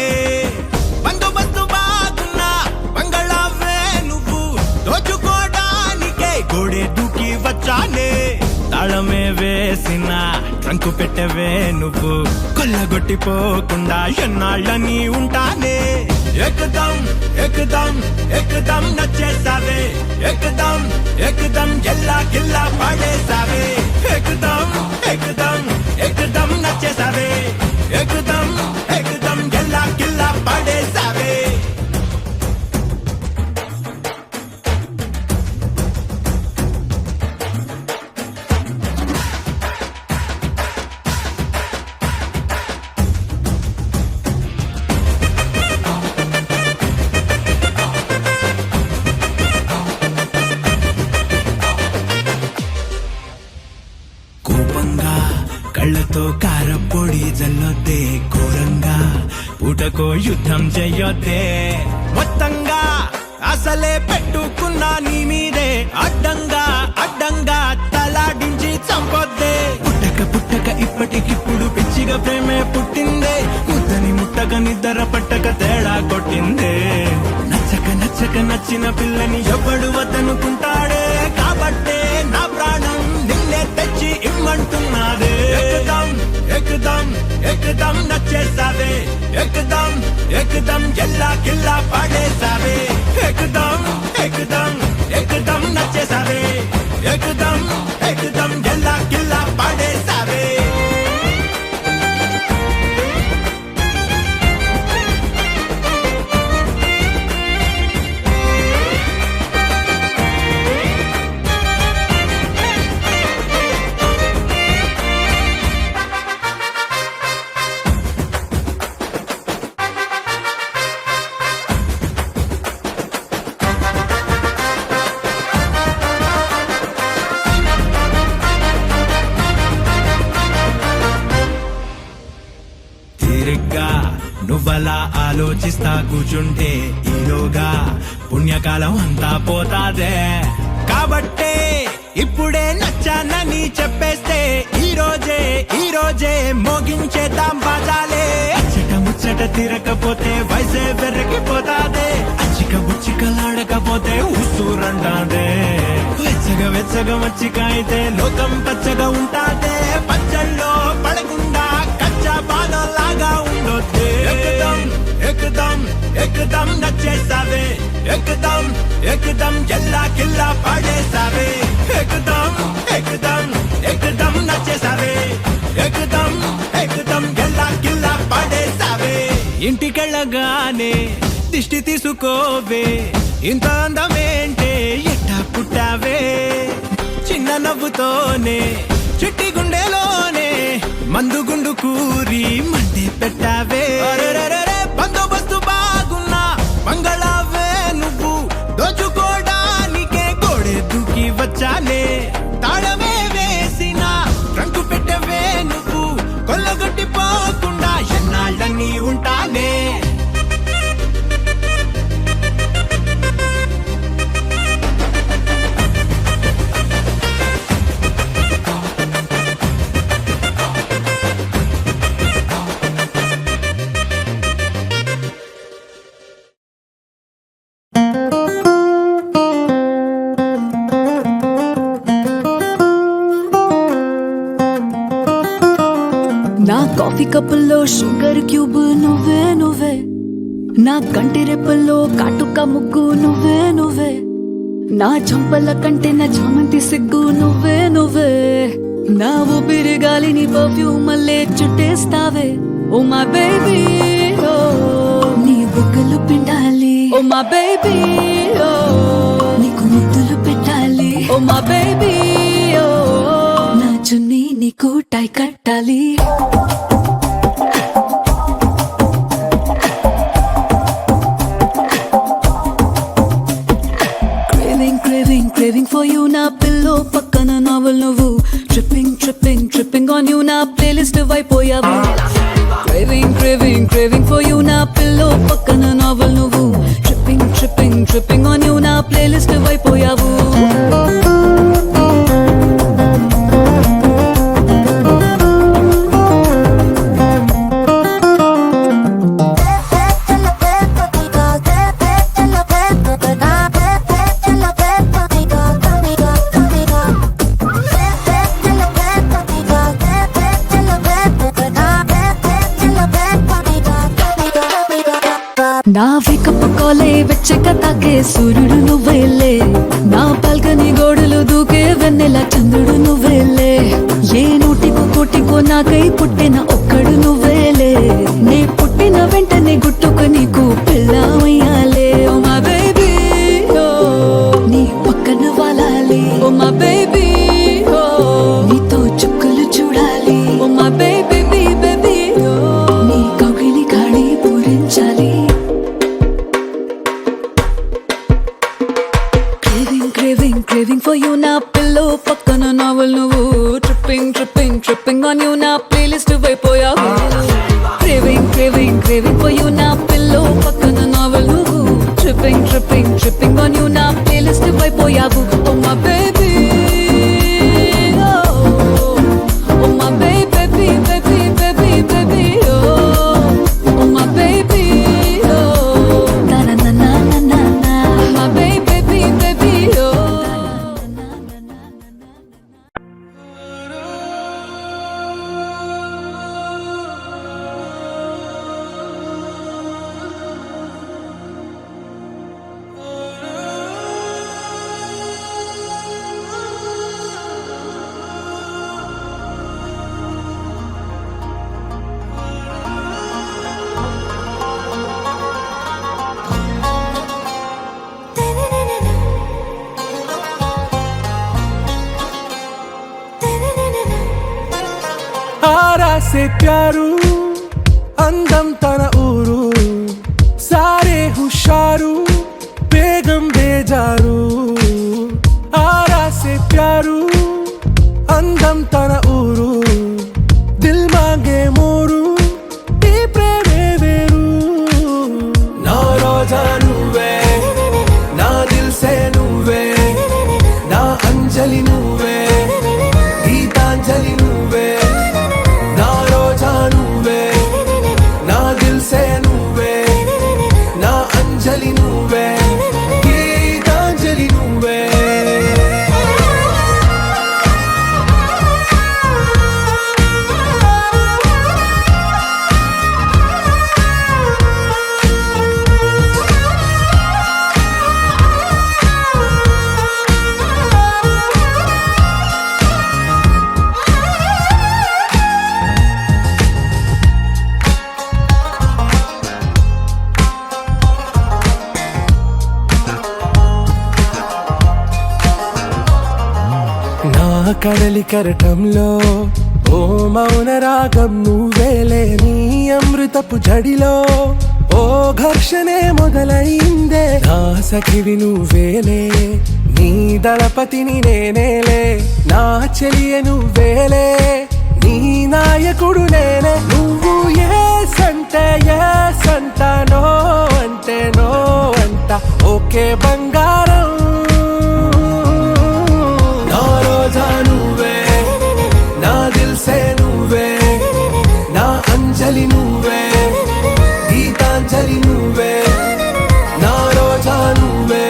బందోబస్తు బాగున్నా బంగళావే నువ్వు దోచుకోడానికే గోడే దూకి వచ్చానే తాళమే వేసిన ట్రంకు పెట్టవే నువ్వు కొల్లగొట్టిపోకుండా ఎన్నాళ్ళని ఉంటానే ఎక్కదం ఎక్కదం ఎక్కదం నచ్చేసావే ఎక్కదం ఎక్కదం ఎల్లా గిల్లా పాడేసావే ఎక్కదం ఎక్కదం ఎక్కదం నచ్చేసావే ఎక్కదం ఎక్కదం ఎల్లా గిల్లా పాడేసావే కోపంగా కళ్ళతో కారపొడి జల్లొద్దే ఘోరంగా పూటకో యుద్ధం చెయ్యొద్దే మొత్తంగా అసలే పెట్టుకున్నా నీ మీదే అడ్డంగా అడ్డంగా తలాడించి చంపొద్దే పుట్టక పుట్టక ఇప్పటికిప్పుడు పిచ్చిగా ప్రేమే పుట్టిందే ముద్దని ముట్టక నిద్ర పట్టక తేడా కొట్టిందే నచ్చక నచ్చక నచ్చిన పిల్లని ఎవడు వద్దనుకుంటాడే కాబట్టే నా ప్రాణం నిన్నే తెచ్చి ఇమ్మంటున్నాదే ఎక్కదం ఎక్కదం ఎక్కదం నచ్చేసావే ఎక్కదం ఎక్కదం ఎల్లా కిల్లా పాడేసావే ఎక్కదం ఎక్కదం ఎక్కదం నచ్చేసావే ఎక్కదం ఎక్కదం ఎల్లా కిల్లా పాడేసావే తీరిగ్గా నువ్వలా ఆలోచిస్తా కూర్చుంటే ఈలోగా పుణ్యకాలం అంతా పోతాదే కాబట్టే ఇప్పుడే నచ్చానని చెప్పేస్తే ఈ రోజే మోగించేద్దాం బాజాలే అచ్చట ముచ్చట తీరకపోతే వయసే వెర్రకిపోతాదే అచ్చిక బుచ్చికలాడకపోతే ఉసూరంటాదే వెచ్చగా వెచ్చగా మచ్చిక అయితే లోకం పచ్చగా ఉంటాదే పచ్చల్లో పడకుండా కచ్చా బాణలాగా ఉండొద్దే ఎక్కదం ఎక్కదం ఎక్కదం నచ్చేసావే ఎక్కదం ఎక్కదం ఎల్లా కిల్లా పాడేసావే ఎక్కదం ఎక్కదం ఎక్కదం నచ్చేసావే ఎక్కదం ఎక్కదం ఎల్లా కిల్లా పాడేసావే ఇంటికెళ్ళగానే దిష్టి తీసుకోవే ఇంత అందమేంటే ఎట్టా పుట్టావే చిన్న నవ్వుతోనే చిట్టి గుండెలోనే మందు గుండు కూరి మంటే పెట్టావే బందోబస్తు బాగున్నా మంగళావే నువ్వు దోచుకోడానికే గోడే దూకి వచ్చానే తాళమే వేసిన రంగు పెట్టవే నువ్వు కాఫీ కప్పుల్లో షుగర్ క్యూబ్ నువ్వే నువ్వే, నా కంటి రెప్పల్లో కాటుక ముగ్గు నువ్వే నువ్వే, నా చంపల కంటే నా చామంతి సిగ్గు నువ్వే నువ్వే, నా ఊపిరి గాలిని పర్ఫ్యూమ్ మల్లే చుట్టేస్తావే. ఓ మై బేబీ ఓ నీ బుగ్గలు పిండాలి. ఓ మై బేబీ ఓ నీకు ముద్దులు పెట్టాలి. ఓ మై బేబీ ఓ నా చున్నీ నీకు టై కట్టాలి. Craving for you నా పిల్లో పక్కన నావల్ నువ్వు, tripping on you నా ప్లేలిస్ట్ అయిపోయావు. Craving for you నా పిల్లో పక్కన నావల్ నువ్వు, tripping on you నా ప్లేలిస్ట్ అయిపోయావు. నా వేకప్ కాలే వెచ్చక తాకే సూర్యుడు నువ్వేలే, నా బాల్కనీ గోడలు దూకే వెన్నెల చంద్రుడు నువ్వేలే, ఏ నూటికో కోటికో నాకై పుట్టిన ఒక్కడు నువ్వేలే, నే పుట్టిన వెంటనే గుట్టుకు నీకు పిల్లమయ్యాలే. ఓ మై బేబీ ఓ నీ పక్కన వాలాలి. ఓ మై బేబీ ఓ నీతో చుక్కలు చూడాలి. ఓ మై బేబీ బేబీ ఓ నీ కౌగిలి గాడి పూరించాలి. Craving for you నా పిల్లో పక్కన నావల్ నువ్వు, tripping on you నా ప్లేలిస్ట్ అయిపోయావు. Craving for you నా పిల్లో పక్కన నావల్ నువ్వు, tripping on you నా ప్లేలిస్ట్ అయిపోయావు. Oh my baby oh my baby oh my baby oh na na na na na na my baby oh. आरा से प्यारू అందం తన ఊరు, సారే హుషారు బేగం బేజారు. ఆరా సే ప్యారు అందం తన ఊరు, దిల్ మాంగే మోరు ఈ ప్రేమే వేరు. నా రోజా నువ్వే, నా దిల్ సే నువ్వే, నా అంజలి నువ్వే, గీతాంజలి నువ్వే. నా రోజా నువ్వే, నా దిల్ సే నువ్వే, నా అంజలి నువ్వే, గీతాంజలి నువ్వే. కడలి కరటంలో ఓ మౌన రాగం నువ్వేలే, నీ అమృతపు జడిలో ఓ ఘర్షణే మొదలైందే. నా సఖివి నువ్వేలే, నీ దళపతిని నేనేలే, నా చెలియ నువ్వేలే, నీ నాయకుడు నేనే. నువ్వు ఏ సంట నో అంటే నో అంట, ఓకే బంగారం. నా రోజా నువ్వే, నా దిల్ సే నువ్వే, నా అంజలి నువ్వే, గీతాంజలి నువ్వే. నా రోజా నువ్వే,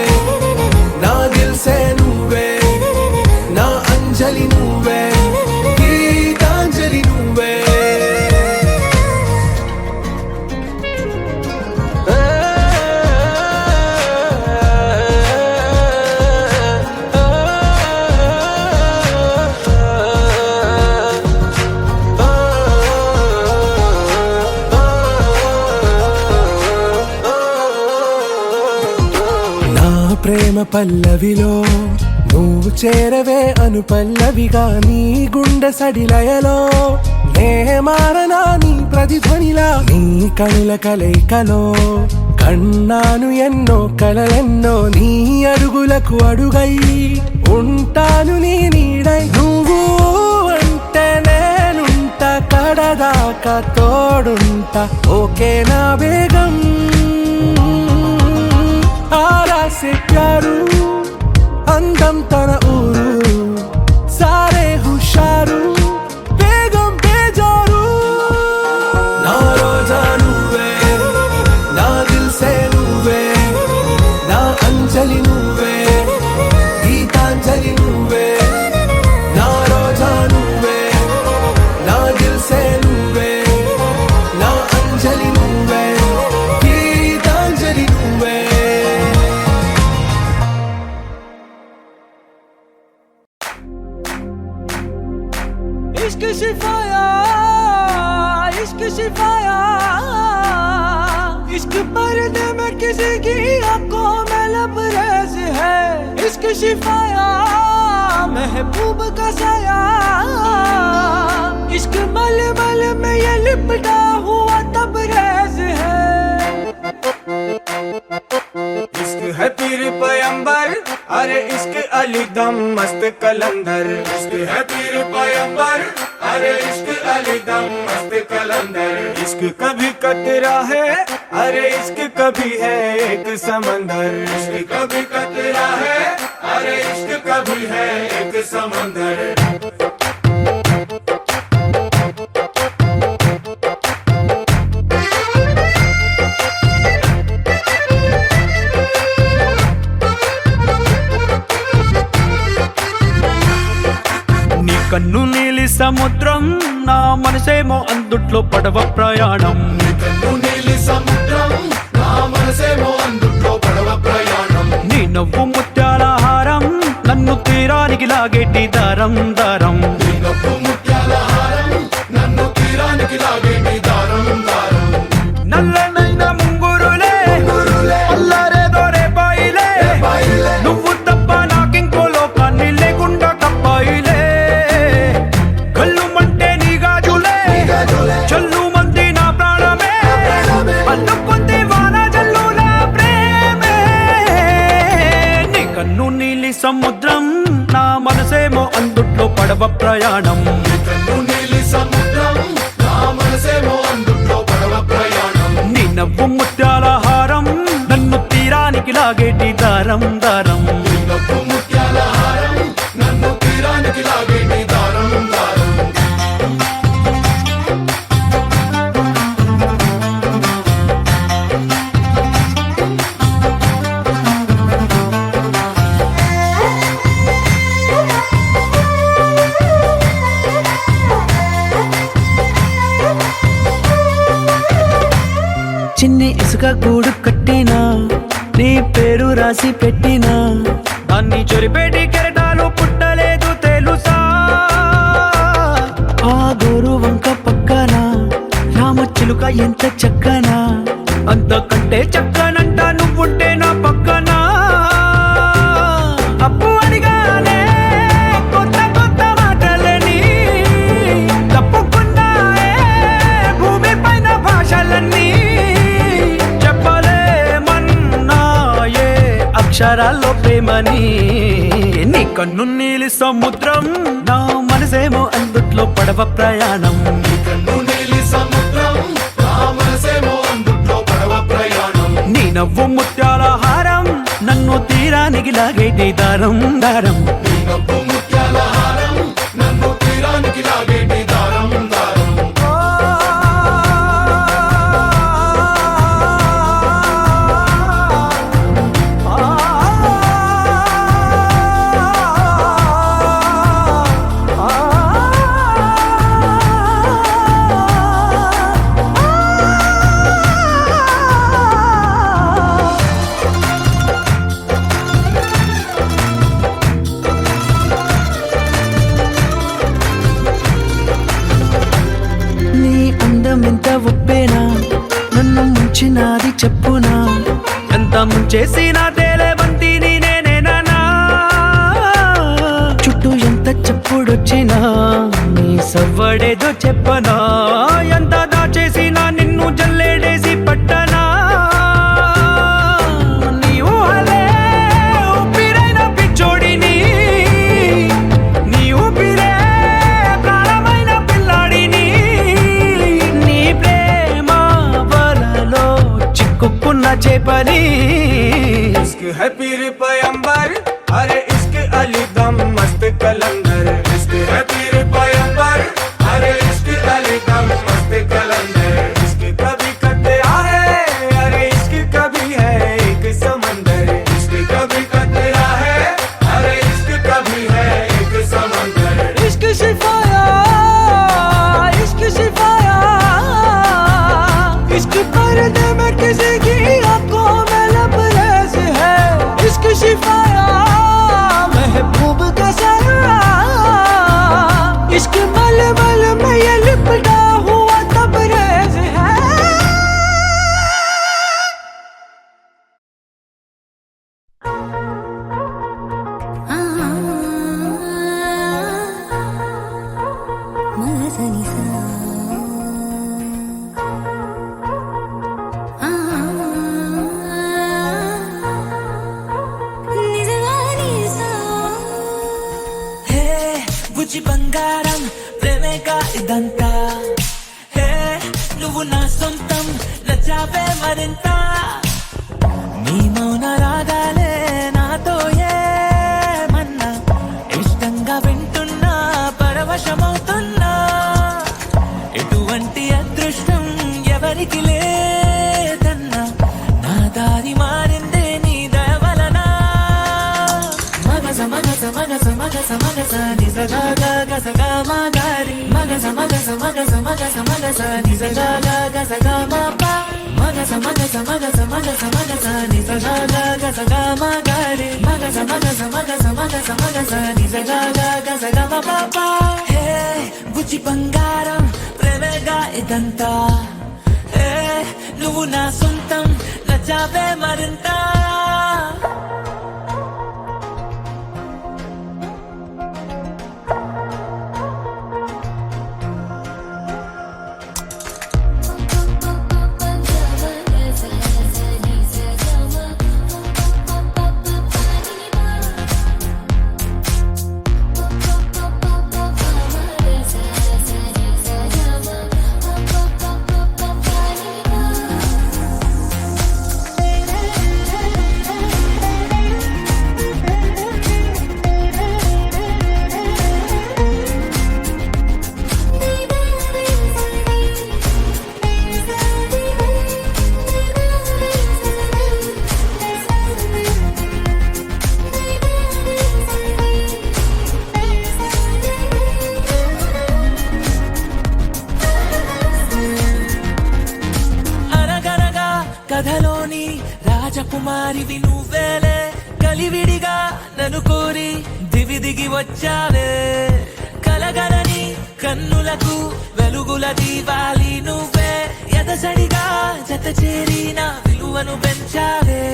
నా దిల్ సే నువ్వే, నా అంజలి నువ్వే, గీతాంజలి నువ్వే. పల్లవిలో నువ్వు చేరవే అను పల్లవిగా నీ గుండె సడిలయలో నే మారనా నీ ప్రతిధ్వనిలా నీ కనుల కలయికలో కన్నాను ఎన్నో కలలెన్నో నీ అడుగులకు అడుగై ఉంటాను నీ నీడై నువ్వు అంటే నేనుంట కడదాకా తోడుంట ఓకే నా బేగం आरा से प्यारू అందం తన ఊరు సారే హుషారు బేగం బేజారు నా రోజా నువ్వే నా దిల్ సే నువ్వే నా అంజలి నువ్వే గీతాంజలి నువ్వే నా రోజా నువ్వే నా దిల్ సే నువ్వే నా అంజలి నువ్వే గీతాంజలి నువ్వే इश्क शिफाया इश्क शिफाया इश्क पर्दे में किसी की आंखों में लबरेज है इश्क शिफाया महबूब का साया इश्क मल मल में ये लिपटा हुआ तबरेज है इश्क है पीर पैगंबर अरे इश्क अली दम मस्त कलंदर इश्क है पीर पैगंबर अरे इश्क अली दम मस्त कलंदर इश्क कभी कतरा है अरे इश्क कभी है एक समंदर इश्क कभी कतरा है अरे इश्क कभी है एक समंदर కన్ను నీలి సముద్రం నా మనసేమో అందుట్లో పడవ ప్రయాణం కన్ను నీలి సముద్రం నా మనసేమో అందుట్లో పడవ ప్రయాణం నీ నవ్వు ముత్యాల హారం నన్ను తీరానికి లాగేటి దారం దారం నీ నవ్వు ముత్యాల హారం నన్ను తీరానికి లాగేటి దారం దారం నల్లనైన ముంగురులే అల్లారేదో రేపాయిలే నువ్వు తప్ప నాకింకో లోకాన్ని లేకుండా కప్పాయిలే కళ్ళు మంటే నీ గాజులే చల్లు మంది నా ప్రాణమే అల్లుకుంది వాన జల్లుల ప్రేమే నీ కన్ను నీలి సముద్రం నా మనసేమో అందుట్లో పడవ ప్రయాణం కన్ను నీలి సముద్రం నా మనసేమో అందుట్లో పడవ ప్రయాణం నీ నవ్వు ముత్యాల హారం నన్ను తీరానికి లాగేటి దారం దారం నీ నవ్వు ముత్యాల హారం నన్ను తీరానికి లాగేటి దారం దారం చిన్ని ఇసుక గూడు కట్టినా నీ పేరు రాసి పెట్టినా దాన్ని చొరిపేటి కెరటాలు పుట్టలేదు తెలుసా ఆ గోరు వంక పక్కన రామచిలుక ఎంత చక్కనా అంతకంటే చక్కనంట నువ్వుంటే నా పక్కన అప్పు అడిగానే కొత్త కొత్త మాటలని తప్పుకున్నాయే భూమి పైన భాషలన్నీ చెప్పలేమన్నాయే అక్షరాల్లో ప్రేమని నీ కన్ను నీలి సముద్రం నా మనసేమో అందుట్లో పడవ ప్రయాణం కన్ను నీలి సముద్రం నా మనసేమో అందుట్లో పడవ ప్రయాణం నీ నవ్వు ముత్యాల హారం నన్ను తీరానికి లాగేటి దారం దారం నీ నవ్వు ముత్యాల హారం నన్ను తీరానికి లాగేటి దారం దారం ఎంత ఒప్పేనా నన్ను ముంచినాది చెప్పునా ఎంత ముంచేసి నా తేలే బంతిని నేనే వచ్చినా నీ సవ్వడేదో చెప్పనా ఎంత దాచేసినా నిన్ను జల్లేడేసి పట్టనా నీ ఊహలే ఊపిరైన పిచ్చోడిని నీ ఊపిరే ప్రాణమైన పిల్లాడిని నీ ప్రేమ వలలో చిక్కుకున్న చేపని इश्क है पीर पैगंबर अरे इश्क अली दम मस्त कलंदर इश्क है पीर पैगंबर अरे इश्क अली दम मस्त कलंदर इश्क कभी कतरा है अरे इश्क कभी है एक समंदर इश्क कभी कतरा है अरे इश्क कभी है एक समंदर इश्क शिफाया इश्क पर्दे में किसी की आंखों में लबरेज है इश्क शिफाया महबूब का सरा इश्क मल मल में ये लिपटा हुआ तबरेज है హే బుజ్జి బంగారం ప్రేమేగా ఇదంతా హే నువ్వు నా సొంతం నచ్చావే మరింత నీ మౌన రాగాలే నాతో ఏమన్నా ఇష్టంగా వింటున్నా పరవశమవుతున్నా ఎటువంటి అదృష్టం ఎవరికి లేదన్నా నా దారి మారిందే నీ దయవలన మగస మగస మగస మగస మగస నిజగా గసగా మాగారి మగస మగస మగస మగస మగస నిజగా గసగా మాపా మగస మగస మగస మగస మగస నిజగా గసగా మాగారి మగస మగస మగస మగస మగస నిజగా గసగా మాపా హే బుజ్జి బంగారం ప్రేమగా ఇదంతా హే నువ్వు నా సొంతం నచ్చావే మరింత కథలోని రాజకుమారివి నువ్వేలే కలివిడిగా నన్ను కోరి దివి దిగి వచ్చావే కలగలని కన్నులకు వెలుగుల దీవాలి నువ్వే ఎదసడిగా జత చేరి నా విలువను పెంచావే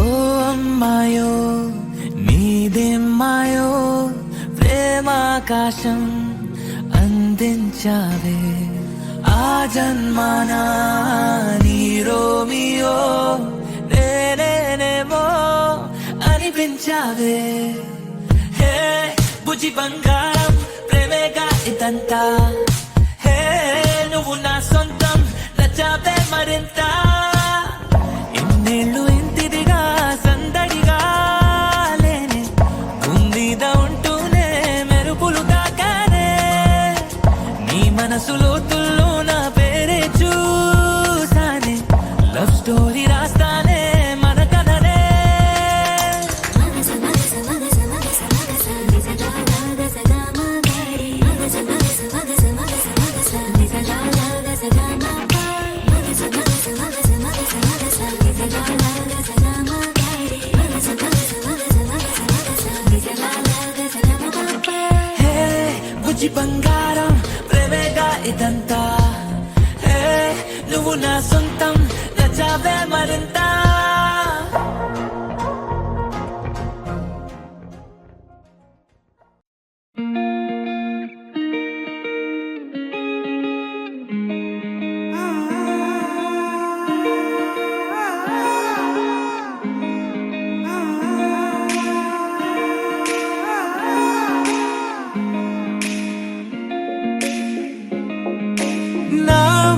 ఓ అమ్మాయో నీదేమ్మాయో ప్రేమాకాశం అందించావే ఆ జన్మానా నీ రోమియో నేనేనేమో అనిపించావే హే బుజ్జి బంగారం ప్రేమేగా ఇదంతా హే నువ్వు నా సొంతం నచ్చావే మరింత ఇన్నేళ్ళు ఇంతిదిగా సందడిగా లేనే గుండీద ఉంటూనే మెరుపులు కాకనే నీ మనసులో తుల్లో నా పేరే చూసానే లవ్ స్టోరీ రాస్తానే మన కథనే హే బుజ్జి బంగారం ప్రేమేగా ఇదంతా హే నువ్వు నా సొంతం నచ్చావే మరింత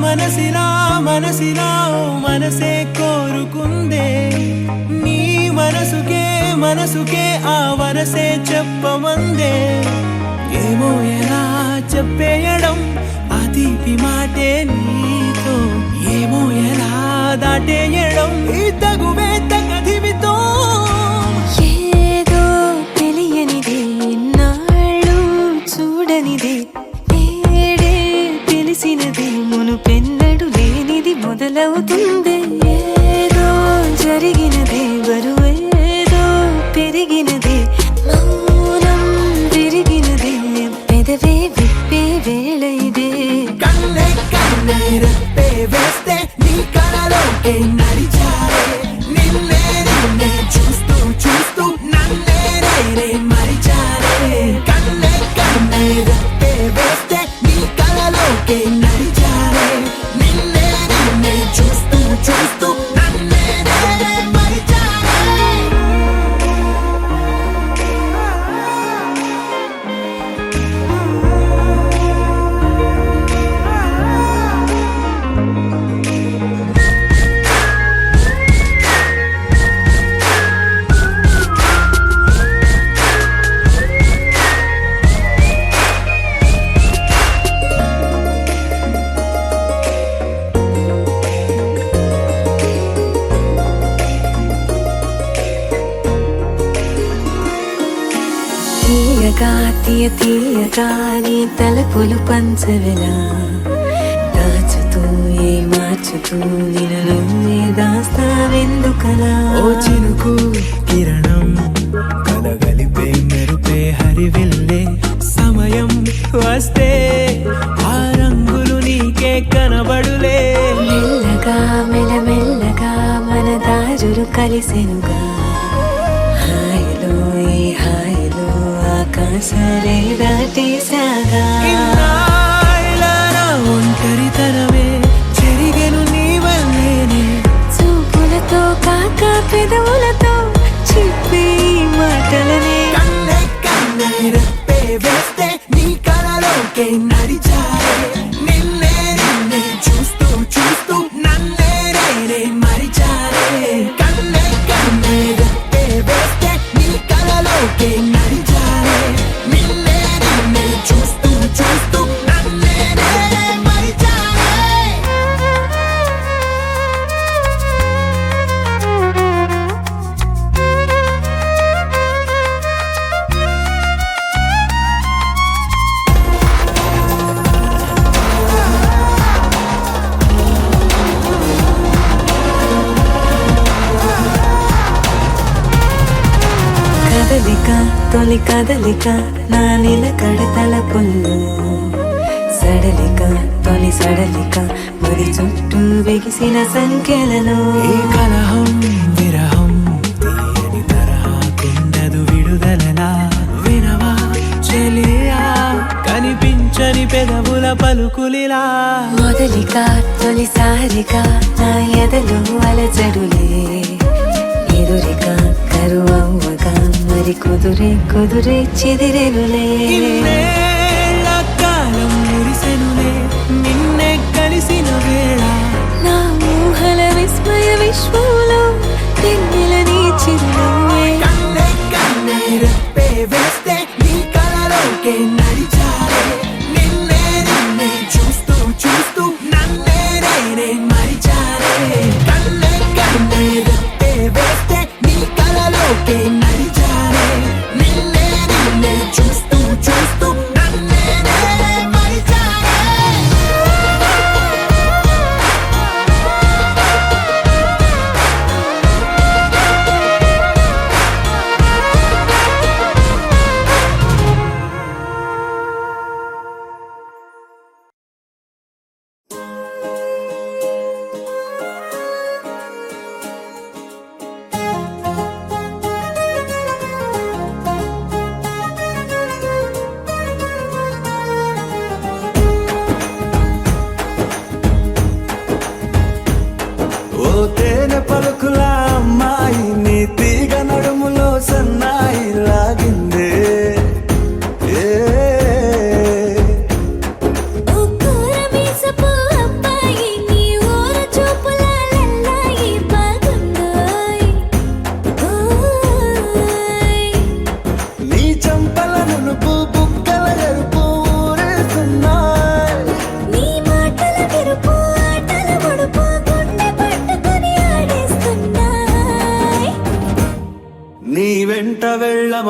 మనసిలా మనసిలా ఓ మనసే కోరుకుందే నీ మనసుకే ఆ వరసే చెప్పమందే ఏమో ఎలా చెప్పేయడం ఆ తీపి మాటే నీతో ఏమో ఎలా దాటేయడం ఈ తగువే తగదివితో ఏదో తెలియనిదే నాళ్ళు చూడనిదే నేడే తెలిసినదే మునుపెన్నడు లేనిది మొదలవుతుంది ఏదో జరిగినదే బరువేదో పెరిగినదే మౌనం విరిగినదే పెదవే విప్పే వేళ ఇదే కన్నే కన్నే రెప్పే వేస్తే నీ కలలోకే నడిచారే నిన్నే నిన్నే చూస్తూ చూస్తూ నన్నే నేనే మరిచారే కన్నే కన్నే రెప్పే వేస్తే నీ కలలోకే నడిచారే నిన్నే నిన్నే చూస్తూ చూస్తూ నన్నే నేనే మరిచారే తీయగా తీయగా నీ తలపులు పంచవిలా దాచుతూ మార్చుతూ నిన్ను నువ్వే దాస్తావెందుకలా ఓ చినుకు కిరణం కలగలిపే మెరుపే హరివిల్లే సమయం వస్తే ఆ రంగులు నీకే కనబడులే మెల్లగా మెల్లమెల్లగా మన దారులు కలిసెనుగా హాయిలో ఈ హాయిలో ఆకాశాలే దాటేశాగా ఇన్నాళ్ళ నా ఒంటరితనమే చెరిగెను నీ వల్లేనే చూపులతో కాక పెదవులతో చెప్పే ఈ మాటలనే కన్నే కన్నే రెప్పే వేస్తే నీ కలలోకే నడిచారే నిన్నే నిన్నే చూస్తూ చూస్తూ నన్నే నేనే మరిచారే కన్నే కన్నే రెప్పే వేస్తే నీ కలలోకే నడిచారే నిన్నే నిన్నే చూస్తూ చూస్తూ నన్నే నేనే మరిచారే కదలిక తొలి కదలిక నా నిలకడ తలపుల్లో సడలిక తొలి సడలిక మరి చుట్టూ బిగిసిన సంఖ్యలను ఈ కలహం విరహం తీయని తరహాకుండదు విడుదలలా వినవా చెలియా కనిపించని పెదవుల పలుకులిలా మొదలిక తొలిసారిగా నా ఎదలు అలజడులే ఎదురిక కరువవ్వగా మరి కుదురే చెదిరెనులే ఇన్నేళ్ల కాలం మురిసెనులే నిన్నే కలిసిన వేళ నా ఊహల విస్మయ విశ్వంలో నిన్నెల నీ చిరునవ్వే కన్నే కన్నే రెప్పే వేస్తే నీ కలలోకే నడిచారే నిన్నే నిన్నే చూస్తూ చూస్తూ నన్నే నేనే మరిచారే కన్నే కన్నే రెప్పే వేస్తే నీ కలలోకే నడిచారే నిన్నే నిన్నే చూస్తూ చూస్తూ నన్నే నేనే మరిచారే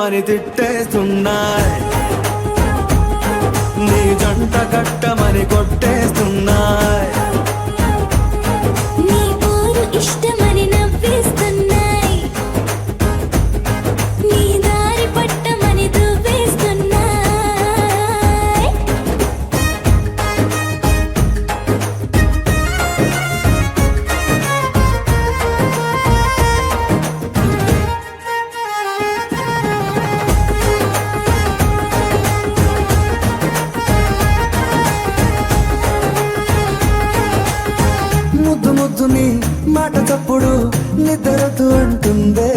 వెళ్ళమని తిట్టేస్తున్నాయి, నీ జంట కట్టమని కొట్టేస్తున్నాయి. నీ పోరు ఇష్టమని నవ్వేస్తున్నాయి, నీ దారి పట్టమని దువ్వేస్తున్నాయి. ముద్దు ముద్దుని మాట తప్పుడు నిద్రతూ అంటుందే,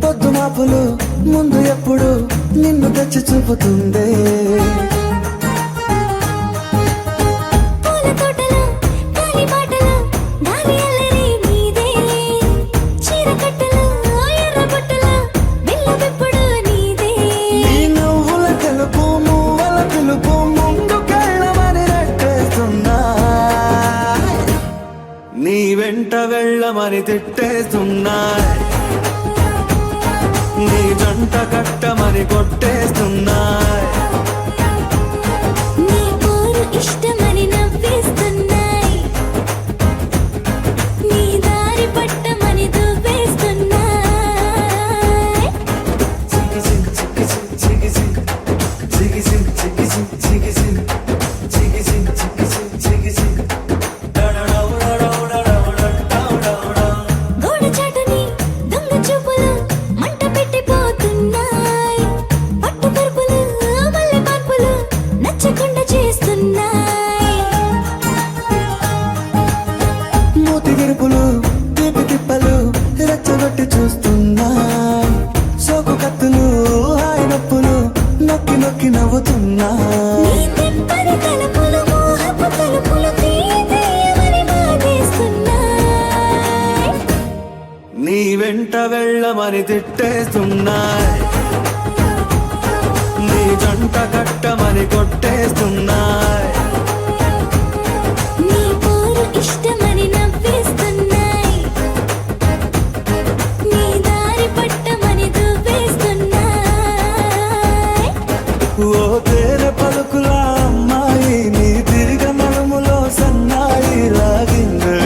పొద్దు మాపులు ముందు ఎప్పుడు నిన్ను తెచ్చి చూపుతుందే. పూల తోటలో గాలి బాటలో గాలి అల్లరి నీదేలే, చీర కట్టలో ఎర్ర బుట్టలో బిల్లబెప్పుడు నీదే. నీ నువ్వుల తెలుపు మువ్వల పిలుపు ముందుకెళ్ళమని నెట్టేస్తున్నా, నీ వెంట వెళ్ళమని తిట్టేస్తున్నాయి, నీ జంట కట్టమని కొట్టేస్తున్నాయి. నీ పోరు ఇష్టమని నవ్వేస్తున్నాయి, నీ దారి పట్టమని దువ్వేస్తున్నాయి. గోడ చాటుని దొంగ చూపులు మంట పెట్టిపోతున్నాయి, పట్టు పరుపులు మల్లె మార్పులు నచ్చకుండా చేస్తున్నాయి. మూతి విరుపులు తీపి తిప్పలు రెచ్చగొట్టి చూస్తున్నాయి, సోకు కత్తులు హాయి నొప్పులు నొక్కి నొక్కి నవ్వుతున్నాయి. నీ తెప్పని తలుపులు మోహపు తలుపులు తీయమని బాధేస్తున్నాయి, నీ వెంట వెళ్ళమని తిట్టేస్తున్నాయి, నీ జంట కట్టమని కొట్టేస్తున్నాయి. నీ పోరు ఇష్టమని నవ్వేస్తున్నాయి, నీ దారి పట్టమని దువ్వేస్తున్నాయి. ఓ తేనె పలుకుల అమ్మాయి నీ తిరిగ నడుములో సన్నాయి లాగిందే.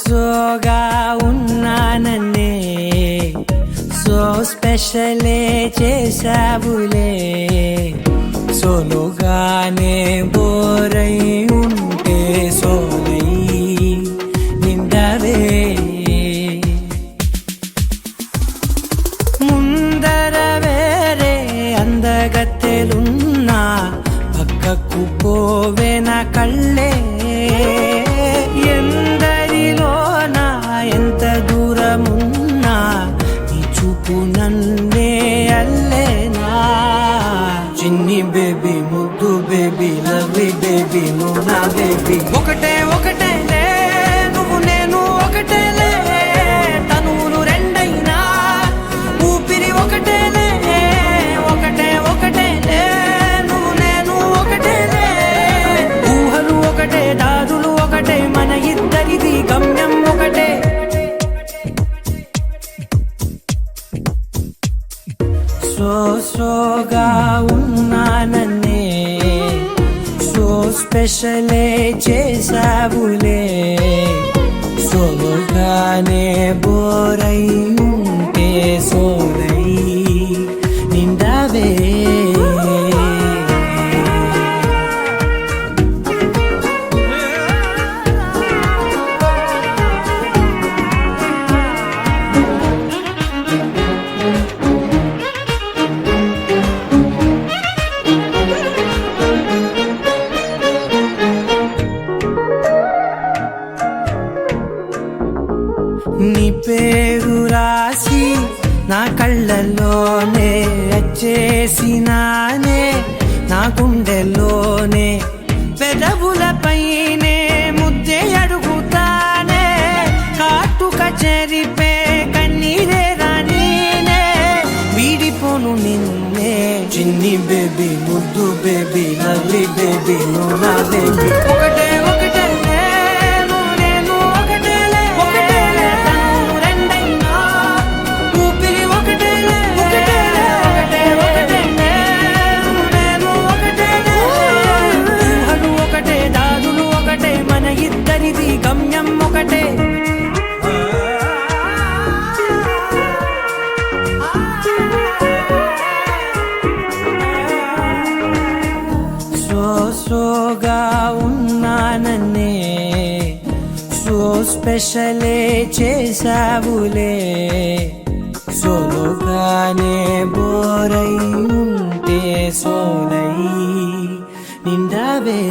సోగా ఉన్నానన్నే సో స్పెషలే చేసావులే, సోలోగానే బోరై ఉంటే సోలై నిండవే. ముందర వేరే అందగత్తెలున్నా పక్కకు పోవే నా కళ్ళే, ఎందరిలోనా ఎంత దూరమున్నా నీ చూపు నన్నే అల్లేనా. చిన్ని బేబీ ముద్దు బేబీ లవ్లీ బేబీ నువ్వు నా బేబీ, ఒకటే ఒకటేలే నువ్వు నేను ఒకటేలే, తనువులు రెండైనా ఊపిరి ఒకటేలే, ఒకటే ఒకటేలే నువ్వు నేను ఒకటేలే, ఊహలు ఒకటే దారులు ఒకటే మన ఇద్దరిది గమ్యం ఒకటే. సోగా ఉన్నానన్నే సో స్పెషలే చేసావులే, సోలోగానే బోరై ఉంటే సోలై నిండవే. గుండెల్లోనే పెదవులపైనే ముద్దే అడుగుతానే కాటుక చెరిపే కన్నీరే రానీనే వీడిపోను నిన్నే చిన్ని బేబీ ముద్దు బేబీ లవ్లీ బేబీ నువ్వు నా బేబీ ఒకటే ఒకటే నేను ఒకటేలే ఒకటేలే తను రెండైనా ఊపిరి ఒకటేలే ఒకటేలే ఒకటే ఒకటే నేను ఒకటేలే ఊహలు ఒకటే దారులు ఒకటే మన ఇద్దరిది గమ్యం ఒకటే సోగా ఉన్నానన్నే సో స్పెషలే చేసావులే సోలోగానే బోరై ఉంటే సోలై నిండావే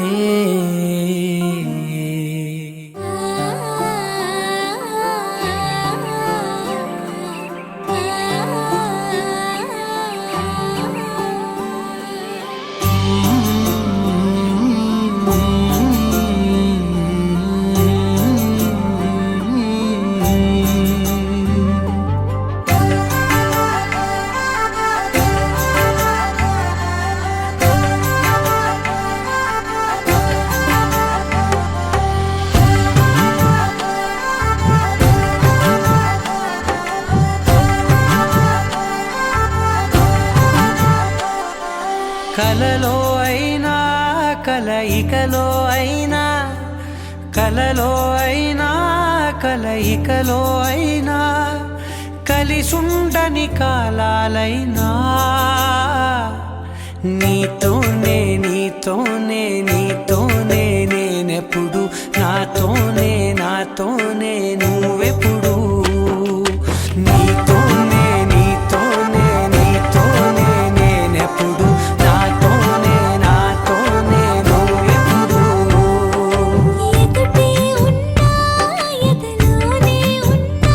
కలలో అయినా కలయికలో అయినా కలలో అయినా కలయికలో అయినా కలిసుండని కాలాలైనా నీతోనే నీతోనే నీతోనే నేనెప్పుడు నాతోనే నాతోనే నువ్వెప్పుడు నీతోనే నీతోనే నీతోనే నేనెప్పుడు నాతోనే నాతోనే నువ్వెప్పుడు ఎదుటే ఉన్నా ఎదలోనే ఉన్నా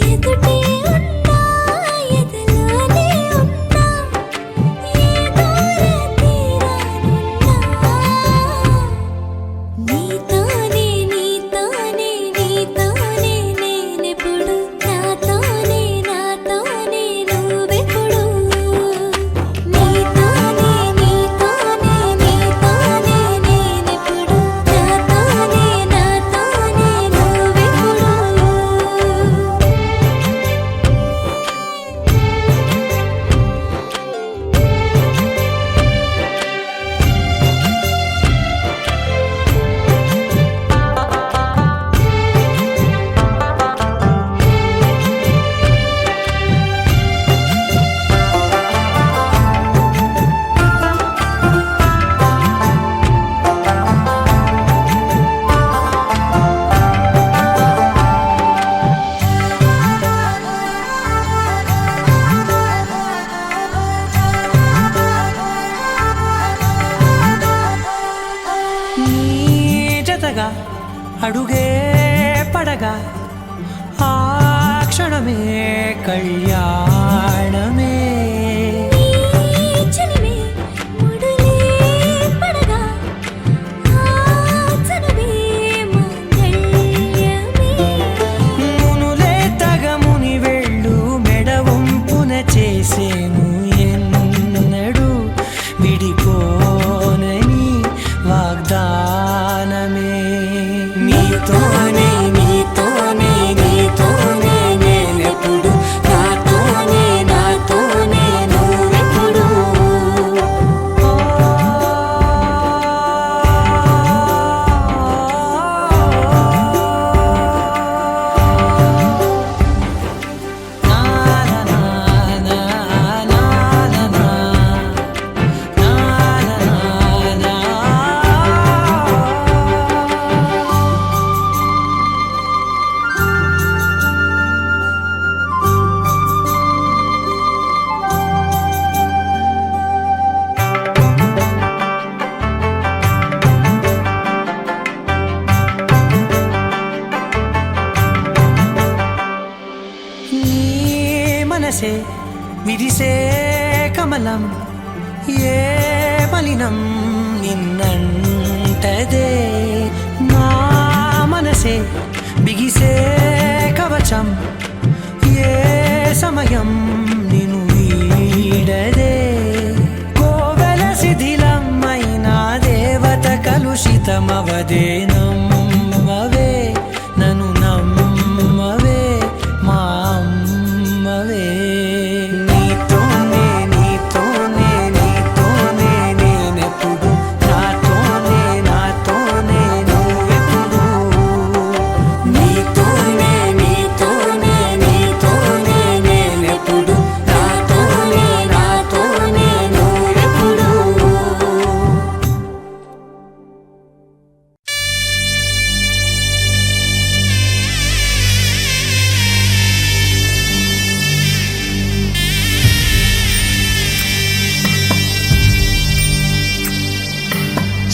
ఎదుటే ఉన్నా ఎదలోనే ఉన్నా ఏ దూర తీరానున్నా నీతోనే నీతోనే నీతోనే నేనెప్పుడు నాతోనే నాతోనే నువ్వెప్పుడు నీతోనే నీతోనే నీతోనే నేనెప్పుడు నాతోనే నాతోనే నువ్వెప్పుడు నీ జతగా అడుగే పడగా ఆ క్షణమే కళ్యాణమే చలిమే ముడులే పడగా ఆచనమే మంగళ్యమే మునులే తగముని వెళ్ళు మెడవంపున చేసేను ఎన్నడు విడిపోనని వాగ్దానమే నీతోనే నీతోనే నీతోనే నేనెప్పుడు నాతోనే నాతోనే నువ్వెప్పుడు నా నా నా నా నా నా నా నీ మనసే విరిసే కమలం ఏ మలినం నిన్నంటదే నా మనసే బిగిసే కవచం ఏ సమయం నిన్ను వీడదే కోవెల శిథిలమైన దేవత కలుషితమవదే నమ్మవే నన్ను నమ్మవే మా అమ్మవే నీతోనే నీతోనే నీతోనే నేనెప్పుడు నాతోనే నాతోనే నువ్వెప్పుడు నీతోనే నీతోనే నీతోనే నేనెప్పుడు నాతోనే నాతోనే నువ్వెప్పుడు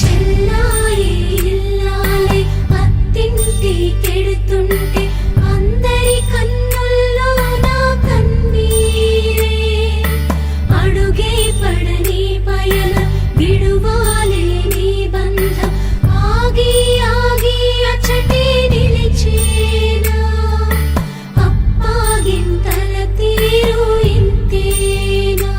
చెల్లాయి ఇల్లాలి అత్తింటి కెడుతుంటే అందరి కన్నుల్లో నా కన్నీరే అడుగే పడని పయన విడువాలే నీ బంధం ఆగి ఆగి అచ్చటి నిలిచేనా అప్పాగింతల తీరు ఇంతేనా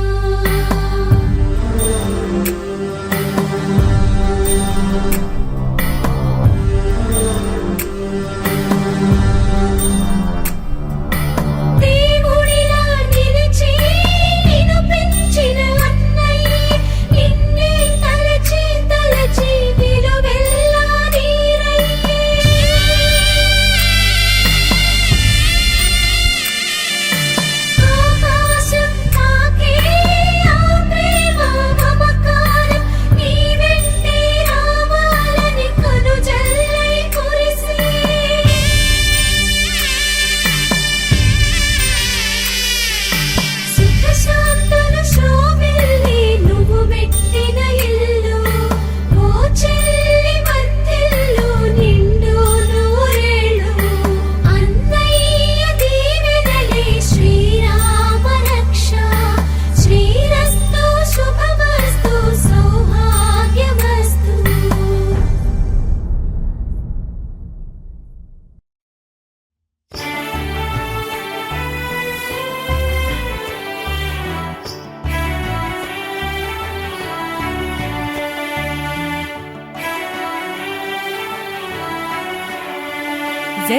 దేవుడిలా నిలిచి నిన్ను పెంచిన అన్నయ్య నిన్నే తలచి తలచి నిలువెల్లా నీరయ్యే ఆకాశం తాకే ఆ ప్రేమ మమకారం నీ వెంటే రావాలని కనుజల్లై కురిసే సుఖశాంతులు శోభిల్లి నువ్వు పెట్టిన ఇల్లు ఓ చెల్లి వర్ధిల్లు నిండు నూరేళ్ళు అన్నయ్య దీవెనలే శ్రీరామ రక్ష శ్రీరస్తు శుభమస్తు సౌభాగ్యమస్తు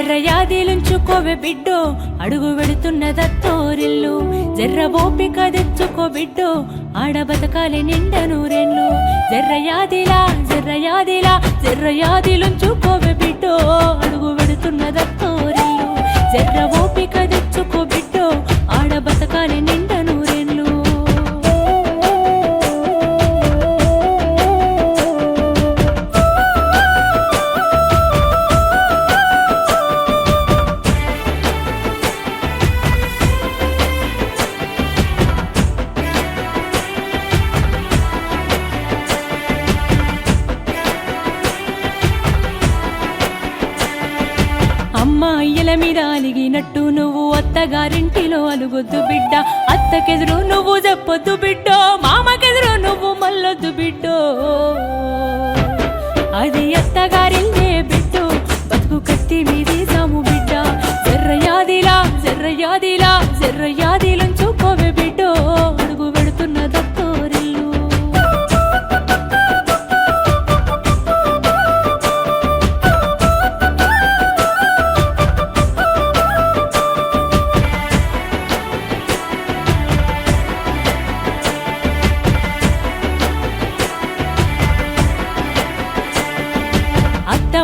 జర్రయాదిలుంచుకోవే బిడ్డో అడుగు వెడుతున్నదత్తోరిల్లు జర్ర ఓపిక తెచ్చుకో బిడ్డో ఆడ బతకాలి నిండ నూరెళ్ళు జర్రయాదిలా జర్రయాదిలా జర్రయాదిలుంచుకోవే బిడ్డో అడుగు వెడుతున్నదత్తోరిల్లు జర్ర ఓపిక తెచ్చుకో బిడ్డో ఆడ బతకాలి నిండ నూరెళ్ళు అమ్మ అయ్యల మీద అలిగినట్టు నువ్వు అత్తగారింటిలో అలుగొద్దు బిడ్డ అత్తకెదురు నువ్వు చెప్పొద్దు బిడ్డో మామకెదురు నువ్వు మల్లొద్దు బిడ్డో అది అత్తగారిల్లే బిడ్డో బతుకు కత్తి మీది సాము బిడ్డ జర్రయాదిలా జర్రయాదిలా జర్రయాదిలుంచుకోవే బిడ్డో అడుగు వెడుతున్న దత్తోరిల్లు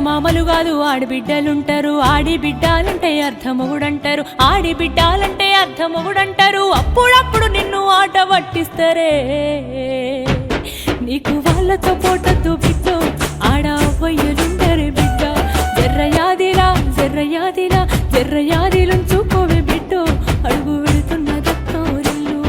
మామలు కాదు ఆడిబిడ్డలుంటారు ఆడిబిడ్డాలంటే అర్థమొగుడంటారు ఆడిబిడ్డాలంటే అర్థమొగుడంటారు అప్పుడప్పుడు నిన్ను ఆట పట్టిస్తారే నీకు వాళ్ళతో పోటద్దు బిడ్డో ఆడ అవ్వయ్యలుంటారే బిడ్డ జర్రయాదిలా జర్రయాదిలా జర్రయాదిలుంచుకోవే బిడ్డో అడుగు వెళుతున్న దత్తోరిల్లు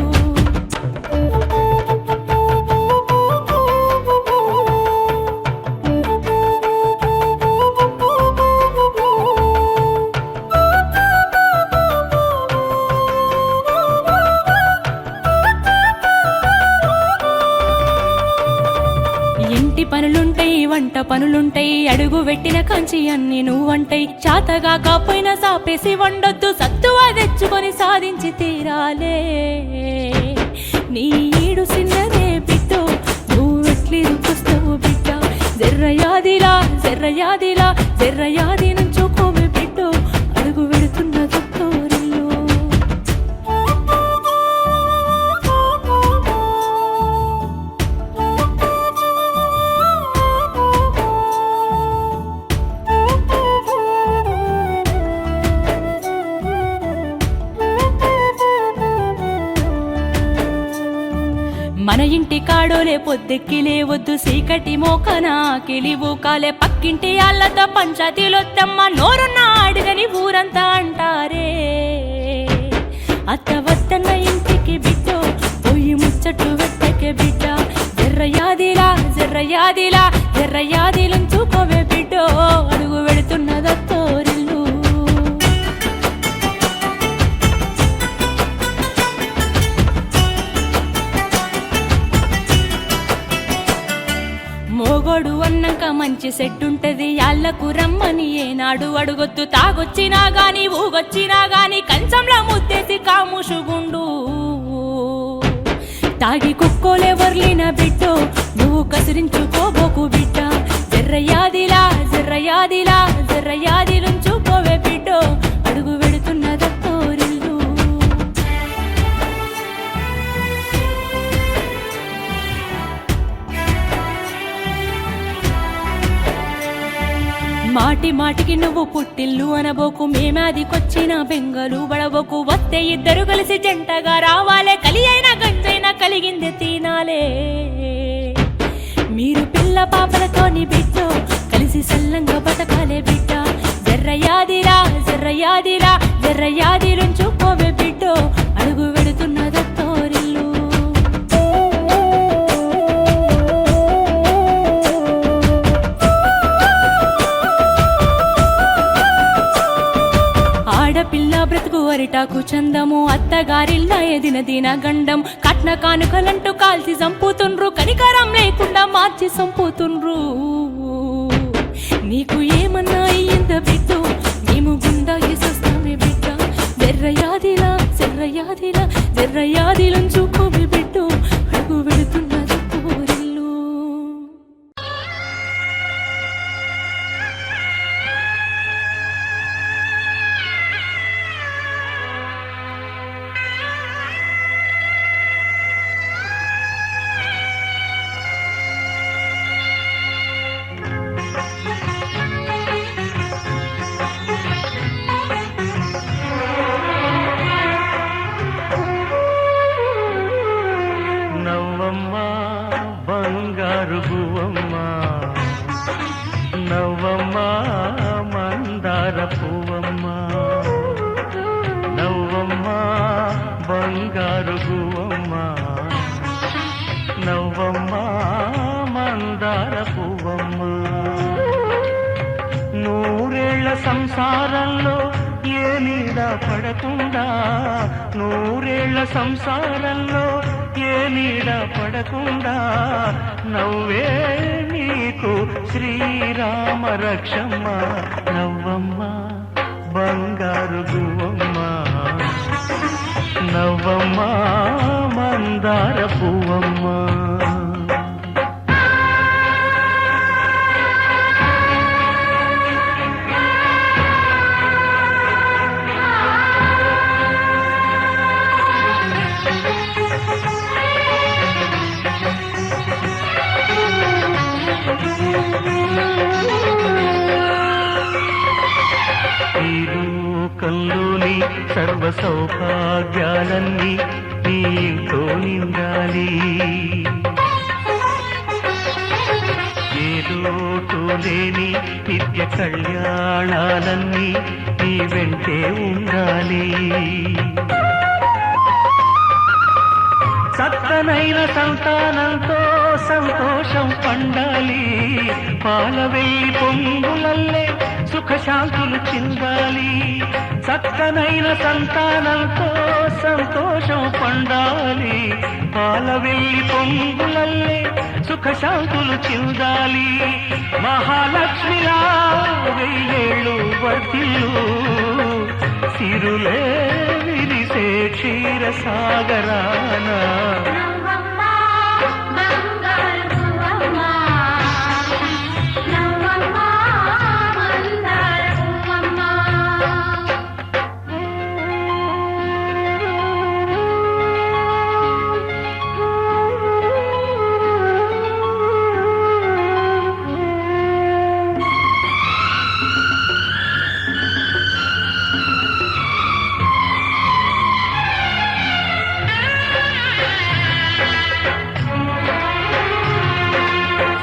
ఇంటి పనులుంటాయి వంట పనులుంటాయి అడుగు పెట్టిన కంచి అన్ని నువ్వంటాయి చాతగా కాపోయినా సాపేసి వండొద్దు సత్తువా తెచ్చుకొని సాధించి తీరాలే నీ ఈడు సిన్నదే బిడ్డో నువ్వెట్లి చూస్తావు బిడ్డ జర్రయాదిలా జర్రయాదిలా జర్రయాది నుంచుకోమే బిడ్డో అడుగు పెడుతున్న దొత్తోరిల్లు మన ఇంటి కాడోలే పొద్దెక్కి లేవద్దు సీకటి మోకన కిలివు కాలే పక్కింటి ఆళ్ళతో పంచాయతీలొత్తమ్మ నోరున్న అడుగని ఊరంతా అంటారే అత్త వద్దన్న ఇంటికి బిడ్డో పోయి ముచ్చట్లు వెట్టకే బిడ్డ జర్రయాదిలా జర్రయాదిలా జర్రయాదిలుంచుకోవే బిడ్డో అడుగు వెడుతున్నదత్తోరిల్లు మోగోడు అన్నాక మంచి సెట్ ఉంటది యాళ్ళకు రమ్మని ఏనాడు అడుగొద్దు తాగొచ్చినా గాని ఊగొచ్చినా గాని కంచంలా ముత్తేసి కాముషుగుండు తాగి కుక్కోలేవర్లిన బిడ్డో నువ్వు కసిరించుకోబోకు బిడ్డ జర్రయాదిలా జర్రయాదిలా జర్రయాదిలుంచుకోవే బిడ్డో అడుగు వెడుతున్నదత్తోరిల్లు మాటి మాటికి నువ్వు పుట్టిల్లు అనబోకు మేమాదికొచ్చిన బెంగలు బడబోకు వస్తే ఇద్దరు కలిసి జంటగా రావాలే కలి అయినా గంజైనా కలిగింది తినాలే మీరు పిల్ల పాపలతోని బిడ్డో కలిసి సల్లంగా బతకాలే బిడ్డ జర్రయాదిరా జర్రయాదిరా జర్రయాదిలుంచుకోవే బిడ్డో అడుగు వెడుతున్నదత్తోరిల్లు ఆడపిల్ల బ్రతుకు అరిటాకు చందము అత్తగారిల్లా ఎదిన దిన గండం కట్న కానుకలంటూ కాల్చి చంపుతుండ్రు కనికరం లేకుండా మార్చి చంపుతుండ్రు నీకు ఏమన్నా అయ్యింద బిడ్డ మేము గుండా వేసేస్తామే బిడ్డ జర్రయాదిలా జర్రయాదిలా జర్రయాదిలుంచుకోవే బిడ్డ అడుగు వెడుతున్నది కోరిల్లు నవ్వమ్మ మందార పువ్వమ్మ నవ్వమ్మ బంగారు గువ్వమ్మ నవ్వమ్మ మందార పువ్వమ్మ నూరేళ్ల సంసారంలో ఏ నీడ పడకుండా నూరేళ్ల సంసారంలో ఏ నీడ పడకుండా నవ్వే నీకు శ్రీరామ రక్షమ్మ నవ్వమ్మ బంగారు గువ్వమ్మ నవ్వమ్మ మందార పువ్వమ్మ ఈ లోకంలోని సర్వ సౌభాగ్యాలన్నీ నీతో నిండాలి ఏ లోటు లేని నిత్య కళ్యాణాలన్నీ నీ వెంటే ఉండాలి సత్తనైన సంతానంతో సంతోషం పండాలి పాలవేయి పొంగులల్లే సుఖశాంతులు చిందాలి చక్కనైన సంతానంతో సంతోషం పండాలి పాలవెల్లి పొంగులల్లే సుఖశాంతులు చిందాలి మహాలక్ష్మిలా వెయ్యేళ్ళు వర్తిల్లు సిరులే విరిసే క్షీరసాగరాన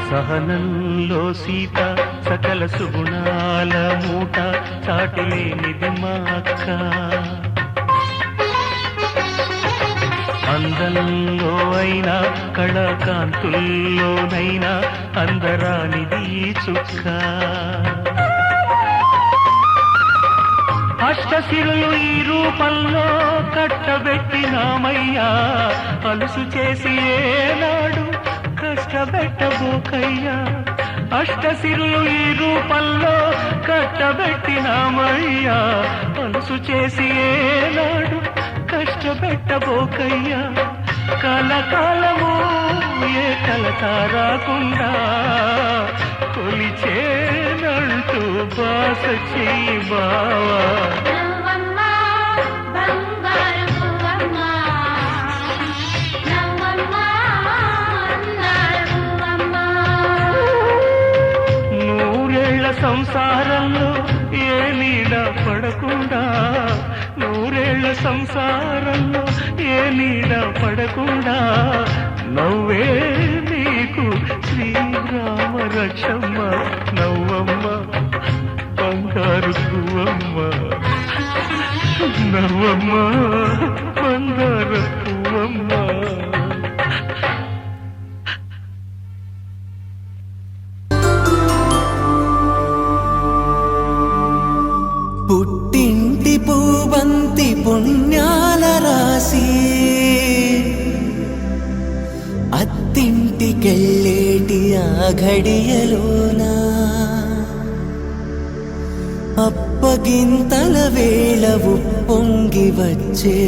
సహనంలో సీత సకల సుగుణాల మూట చాటిలేనిది మా అక్క అందంలో అయినా కళాకాంతుల్లోనైనా అందరానిది చుక్క అష్టసిరులు ఈ రూపంలో కట్టబెట్టినామయ్యా అలుసు చేసి ఏనాడు కష్టపెట్టబోకయ్యా అష్టసిరులు ఈ రూపంలో కట్టబెట్టినామయ్యా అలుసు చేసి ఏనాడు కష్టపెట్టబోకయ్యా కలకాలము ఏ కలత రాకుండా కొలిచేనంటూ బాస చెయ్యి బావా సంసారంలో ఏ నీడ పడకుండా నూరేళ్ల సంసారంలో ఏ నీడ పడకుండా నవ్వే నీకు శ్రీరామ రక్షమ్మ నవ్వమ్మ బంగారు పువ్వమ్మ నవ్వమ్మ బంగారు పువ్వమ్మ పుట్టింటి పూబంతి పుణ్యాల రాసి అత్తింటికెళ్ళేటి ఆ ఘడియలోన అప్పగింతల వేళ ఉప్పొంగి వచ్చే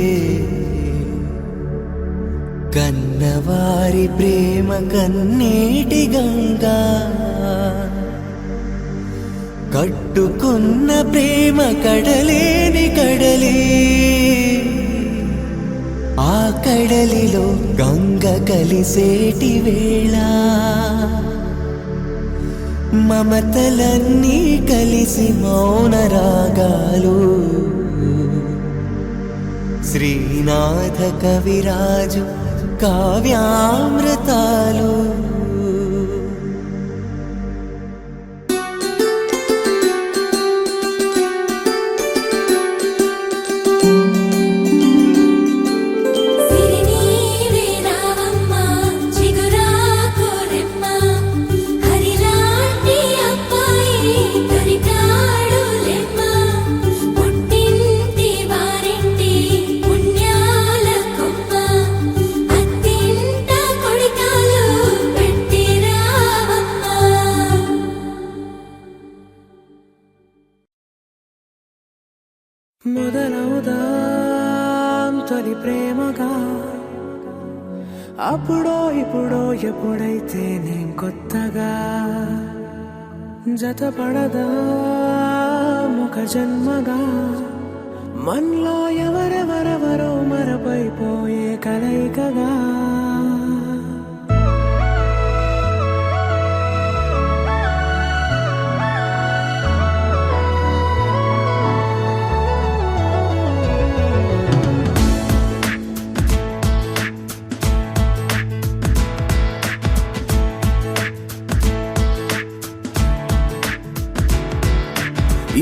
కన్నవారి ప్రేమ కన్నీటి గంగా కట్టుకున్న ప్రేమ కడలేని కడలి ఆ కడలిలో గంగ కలిసేటి వేళ మమతలన్నీ కలిసి మౌన రాగాలు శ్రీనాథ కవిరాజు కావ్యామృతాలు మొదలవుదాం తొలి ప్రేమగా అప్పుడో ఇప్పుడో ఎప్పుడైతే నేను కొత్తగా జతపడదా ముఖ జన్మగా మనలో ఎవరెవరెవరో మరపైపోయే కలయికగా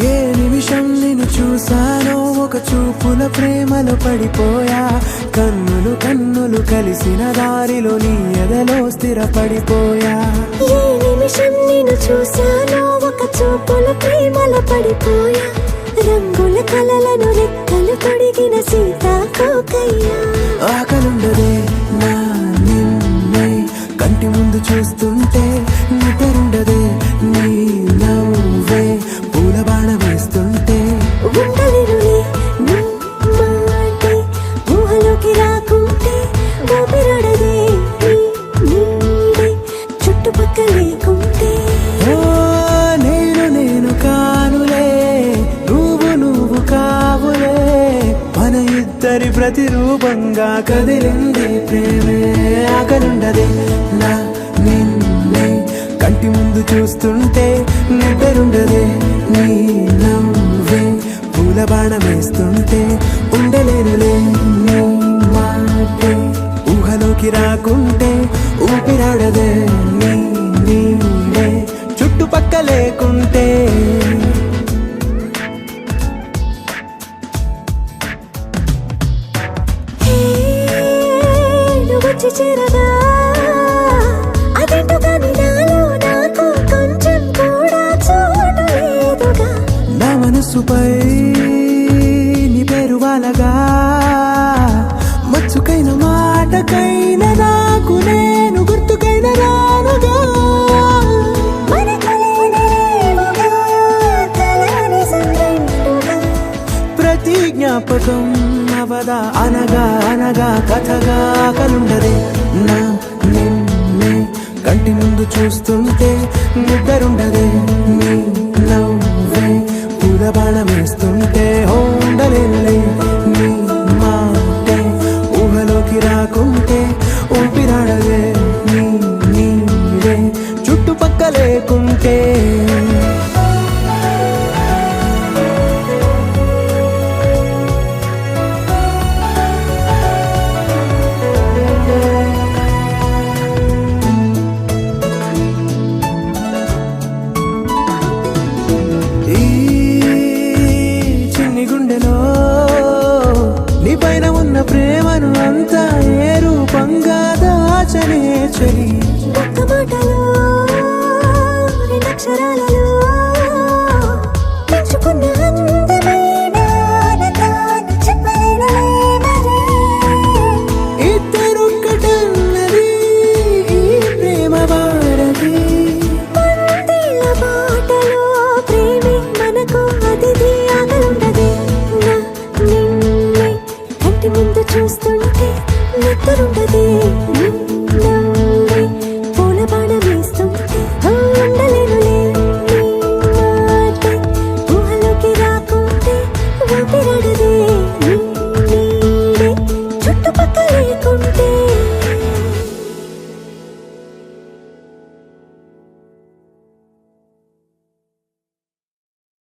ఏ నిమిషం నిన్ను చూసానో ఒక చూపుల ప్రేమలో పడిపోయా కన్నులు కన్నులు కలిసిన దారిలో నీ ఎదలో స్థిరపడిపోయా ఏ నిమిషం నిన్ను చూసానో ఒక చూపుల ప్రేమల పడిపోయా రంగుల కలలను రెక్కలు తొడిగిన సీతాకోకయ్యా ఆకలుండదే నా నిన్నే కంటి ముందు చూస్తుంటే నిద్రుండదే నీ నవ్వే పూల బాణ వేస్తుంటే ఉండలేనులే నీ మాటే ఊహలోకి రాకుంటే ఊపిరాడదే నీ నీడే చుట్టుపక్కల లేకుంటే ఓ నేను కానులే నువ్వు కావులే మన ఇద్దరి ప్రతిరూపంగా కదిలింది ప్రేమే ఆకలుండదే నా నిన్నే కంటి ముందు చూస్తుంటే నిద్రుండదే నీ నవ్వే పూల బాణం వేస్తుంటే ఉండలేనులే నీ మాటే ఊహలోకి రాకుంటే ఊపిరాడదే నీ నీడే చుట్టుపక్క లేకుంటే వచ్చి చేరగా అదేంటో కానీ నాలో నాకు కొంచెం కూడా చోటు లేదుగా నా మనసుపై నీ పేరు వాలగా మచ్చుకైన మాటకైన నాకు నేను గుర్తుకైన రానుగా మనకులేనిరేవుగా కలని సంగంటుగా ప్రతి జ్ఞాపకం అవదా అనగా అనగా కథగా కలుండదే నా నిన్నే కంటి ముందు చూస్తుంటే నిద్రుండదే నీ నవ్వే పూల బాణం వేస్తుంటే ఉండలేనులే నీ మాటే ఊహలోకి రాకుంటే ఊపిరాడదే నీ నీడే చుట్టుపక్క లేకుంటే ఈ చిన్ని గుండెలో నీ పైన ఉన్న ప్రేమను అంతా ఏ రూపంగా దాచనే చలి ఒక్క మాటలో రెండక్షరాలలో పెంచుకున్న అందమైన ఆనందాన్ని చెప్పలేనులే మరి ఇద్దరొక్కటన్నది ఈ ప్రేమ వారది పందిళ్ళ బాటలో ప్రేమే మనకు అతిథి ఆగలుండదే నా నిన్నే కంటి ముందు చూస్తుంటే నిద్రుండదే నీ నవ్వే పూల బాణ వేస్తుంటే ఉండలే